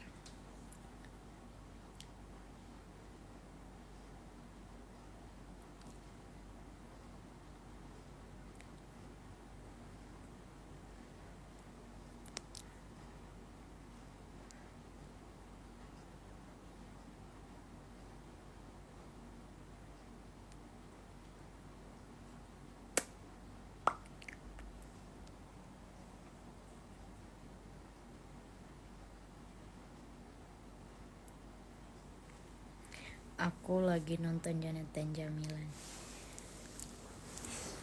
Aku lagi nonton Janet dan Jamilan.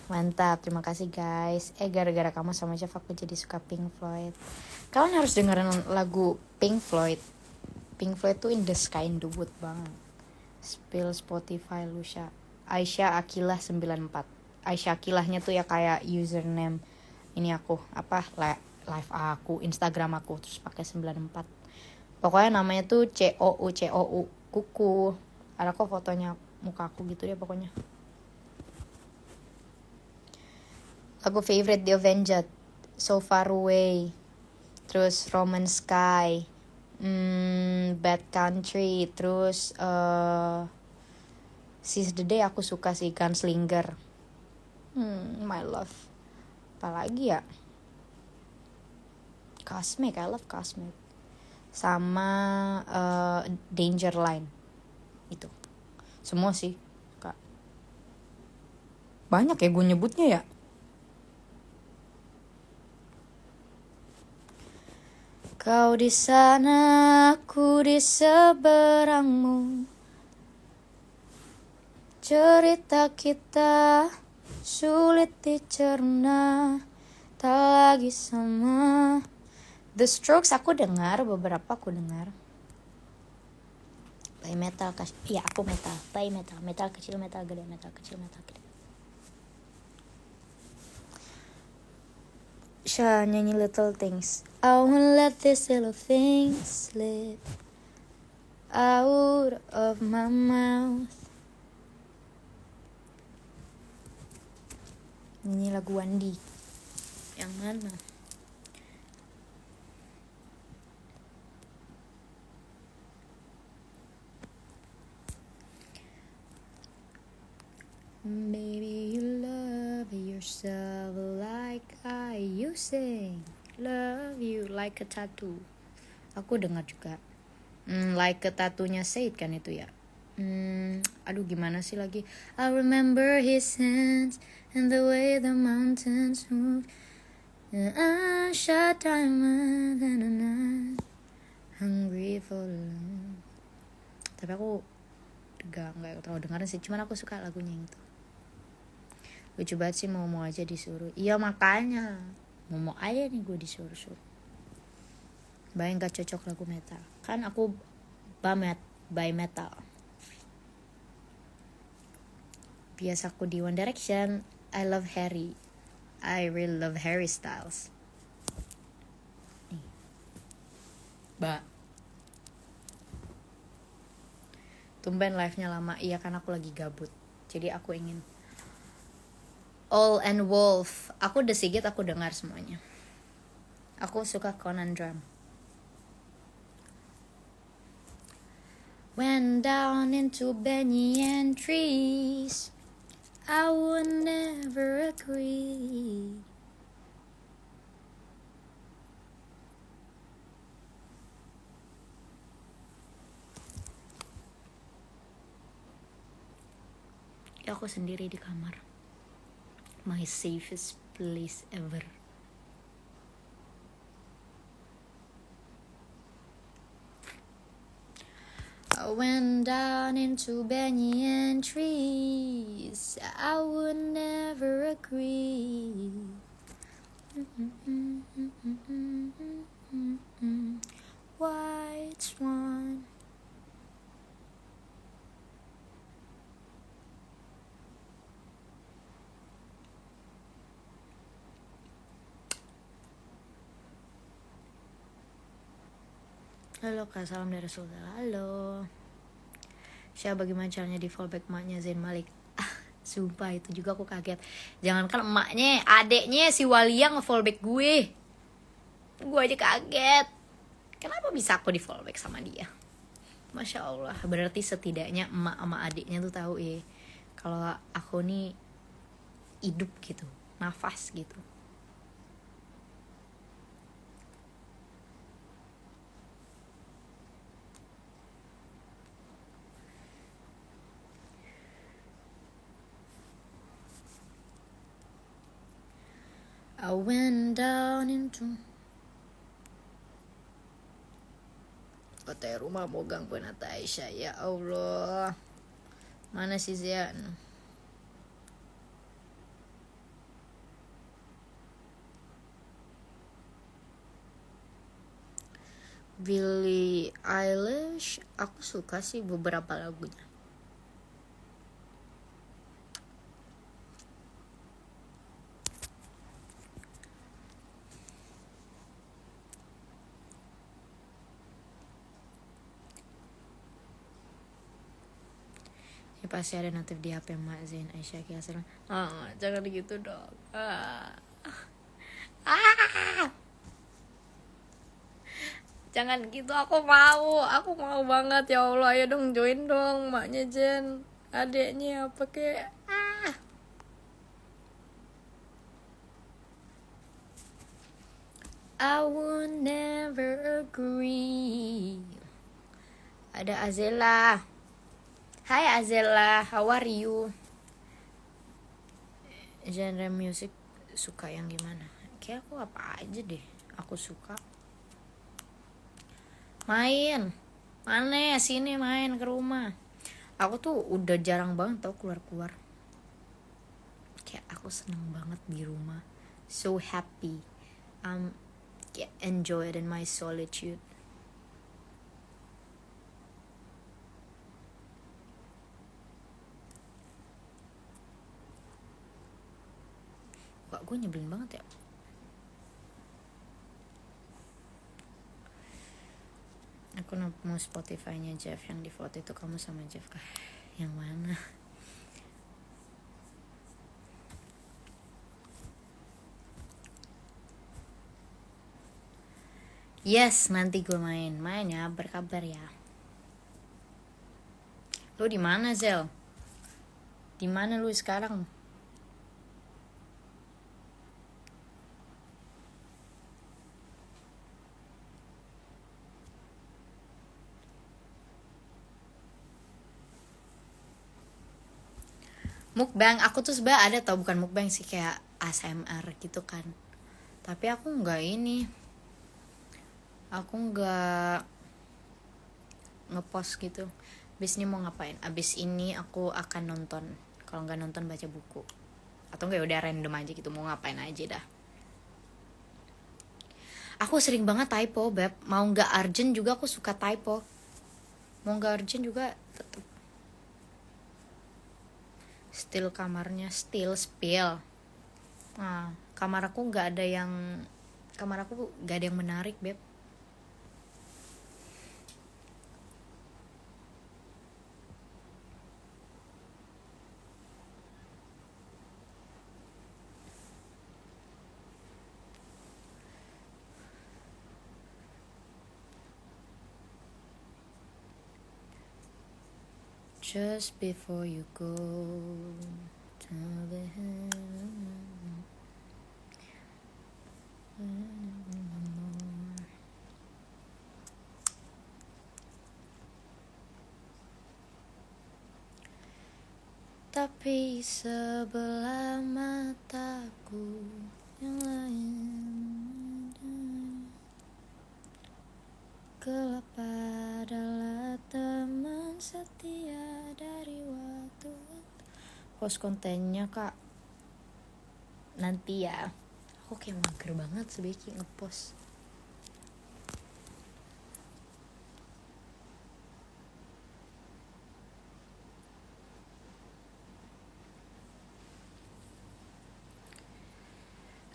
Mantap, terima kasih guys. Gara-gara kamu sama Jeff aku jadi suka Pink Floyd. Kalian harus dengerin lagu Pink Floyd. Pink Floyd tuh in the sky in the wood banget. Spill Spotify Lucia. Aisyah Akilah 94. Aisyah Akilahnya tuh ya kayak username ini aku, live aku, Instagram aku terus pakai 94. Pokoknya namanya tuh COU kuku. Ada kok fotonya muka aku gitu deh pokoknya. Lagu favorite The Avenged, So Far Away, terus Roman Sky, Bad Country, terus Seize the Day aku suka sih, Gunslinger, My Love, apalagi ya, Cosmic, I love Cosmic, sama Danger Line, itu semua sih Kak. Banyak ya gue nyebutnya ya. Kau di sana, aku di seberangmu. Cerita kita sulit dicerna, tak lagi sama. The Strokes aku dengar, beberapa aku dengar. Play metal, iya aku metal. Play metal, metal kecil, metal gede, metal kecil, metal gede. Sha nyanyi Little Things. I won't let these little things slip out of my mouth. Ini lagu Wandi. Yang mana? Baby, you love yourself like I you sing. Love you like a tattoo. Aku dengar juga. Like a tattoo-nya Said kan itu ya. Aduh gimana sih lagi? I remember his hands and the way the mountains move. Shut diamond and a night hungry for love. Tapi aku nggak tahu dengerin sih, cuman aku suka lagunya yang itu. Lucu banget sih, mau aja disuruh. Iya makanya mau aja nih gue disuruh. Bayang gak cocok lagu metal. Kan aku by metal. Biasa aku di One Direction. I love Harry. I really love Harry Styles. Nih. Tumben live-nya lama. Iya kan aku lagi gabut. Jadi aku ingin All and Wolf. Aku The Sigit aku dengar semuanya. Aku suka Conundrum. Went down into banyan trees. I would never agree. Ya aku sendiri di kamar. My safest place ever. I went down into banyan trees. I would never agree. White swan. Halo Kak, salam dari Sultan. Halo. Siapa bagaimana caranya di fallback emaknya Zain Malik? Sumpah itu juga aku kaget. Jangankan emaknya, adeknya si Walia nge-fallback gue. Gue aja kaget. Kenapa bisa aku di fallback sama dia? Masya Allah. Berarti setidaknya emak sama adiknya tuh tahu ya, kalau aku nih hidup gitu, nafas gitu. I went down into Kota rumah mau gangguin Aisyah. Ya Allah. Mana si Zian? Billie Eilish, aku suka sih beberapa lagunya. Ini pasti ada notif di HP Mak Zain Aisyah Kiasran. Jangan gitu dong. Jangan gitu, aku mau banget. Ya Allah, ayo dong join dong maknya Jen, adeknya apa kek. I would never agree. Ada Azela. Hai Azela, how are you? Genre music suka yang gimana? Kayak aku apa aja deh, aku suka. Main, mana sini main ke rumah. Aku tuh udah jarang banget tau keluar-keluar. Kayak aku seneng banget di rumah, so happy. Enjoy it in my solitude. Wah, gue nyebelin banget ya. Aku mau Spotify-nya Jeff yang di foto itu. Kamu sama Jeff kah? Yang mana? Yes, nanti gue main ya, berkabar ya. Lu di mana, Zel? Di mana lu sekarang? Mukbang, aku tuh sebenarnya ada tau, bukan mukbang sih, kayak ASMR gitu kan. Tapi aku nggak ini, aku nggak ngepost gitu. Abis ini mau ngapain? Abis ini aku akan nonton. Kalau nggak nonton baca buku. Atau nggak, udah random aja gitu, mau ngapain aja dah. Aku sering banget typo, beb. Mau nggak urgent juga aku suka typo. Mau nggak urgent juga tetep. Still kamarnya, still spill. Nah, kamar aku nggak ada yang, kamar aku nggak ada yang menarik, beb. Just before you go, tell the tapi sebelah mataku yang lain gelap adalah teman setia dari waktu. Post kontennya kak nanti ya. Aku kayak mager banget sebaiknya ngepost.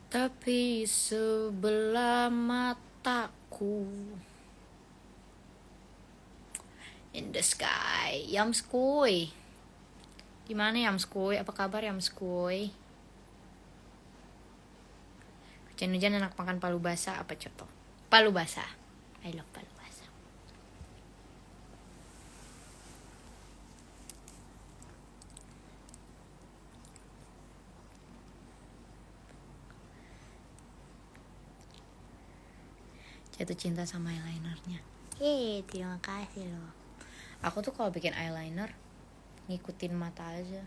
Tapi sebelah mataku in the sky. Yamskoy. Gimana Yamskoy? Apa kabar Yamskoy? Hujan-hujan enak makan palu basah. Apa contoh? Palu basah. I love palu basah. Jatuh cinta sama eyelinernya. Terima kasih loh. Aku tuh kalau bikin eyeliner ngikutin mata aja.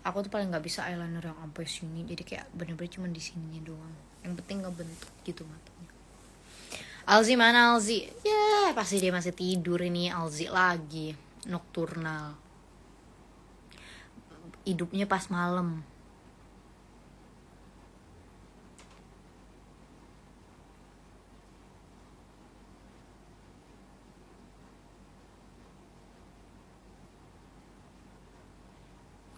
Aku tuh paling nggak bisa eyeliner yang sampai sini, jadi kayak bener-bener cuma di sininya doang. Yang penting nggak bentuk gitu matanya. Alzi mana Alzi? Ya pasti dia masih tidur ini. Alzi lagi nokturnal. Hidupnya pas malam.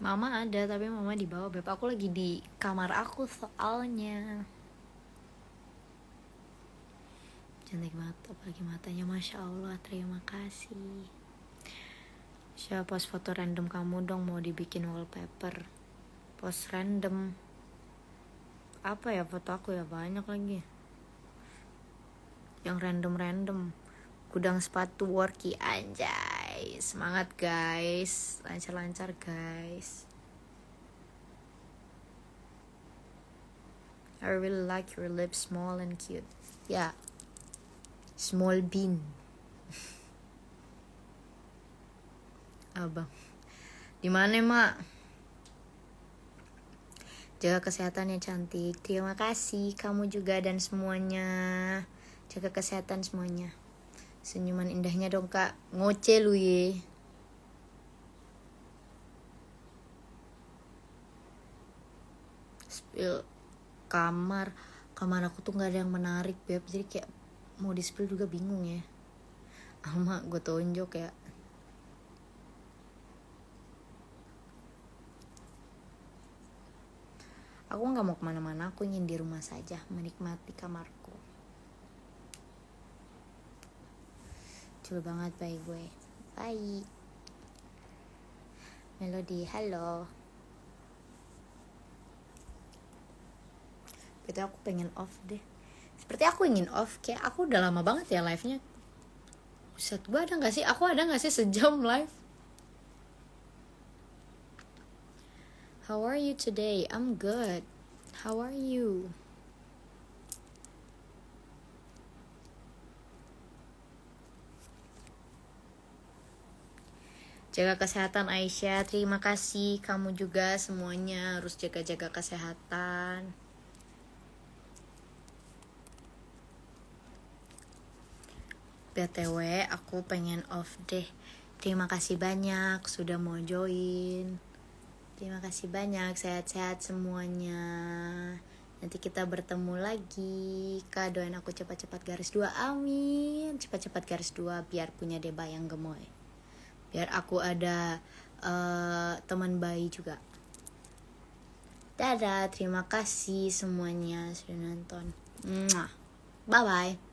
Mama ada tapi mama di bawah, beb. Aku lagi di kamar aku soalnya. Cantik banget, apalagi matanya, masya Allah. Terima kasih. Siapa post foto random kamu dong, mau dibikin wallpaper. Post random apa ya, foto aku ya banyak lagi yang random. Gudang sepatu worky, anjay. Semangat guys, lancar guys. I really like your lips, small and cute. Yeah, small bean. Abang, di mana mak? Jaga kesehatan ya cantik. Terima kasih kamu juga dan semuanya. Jaga kesehatan semuanya. Senyuman indahnya dong kak. Ngoce lu ye. Spill kamar aku tuh nggak ada yang menarik, beb. Jadi kayak mau di spill juga bingung ya. Ama gue tonjok ya. Aku nggak mau kemana-mana, aku ingin di rumah saja menikmati kamarku. Coba banget bye gue. Bye. Melody, halo. Betul, aku pengen off deh. Seperti aku ingin off, kayak aku udah lama banget ya live-nya. Buset, gue ada gak sih? Aku ada gak sih sejam live? How are you today? I'm good. How are you? Jaga kesehatan Aisyah. Terima kasih. Kamu juga semuanya harus jaga-jaga kesehatan. BTW aku pengen off deh. Terima kasih banyak sudah mau join. Terima kasih banyak. Sehat-sehat semuanya. Nanti kita bertemu lagi. Kak, doain aku cepat-cepat garis 2. Amin. Cepat-cepat garis 2 biar punya deba yang gemoy. Biar aku ada teman bayi juga. Dadah, terima kasih semuanya sudah nonton. Bye bye.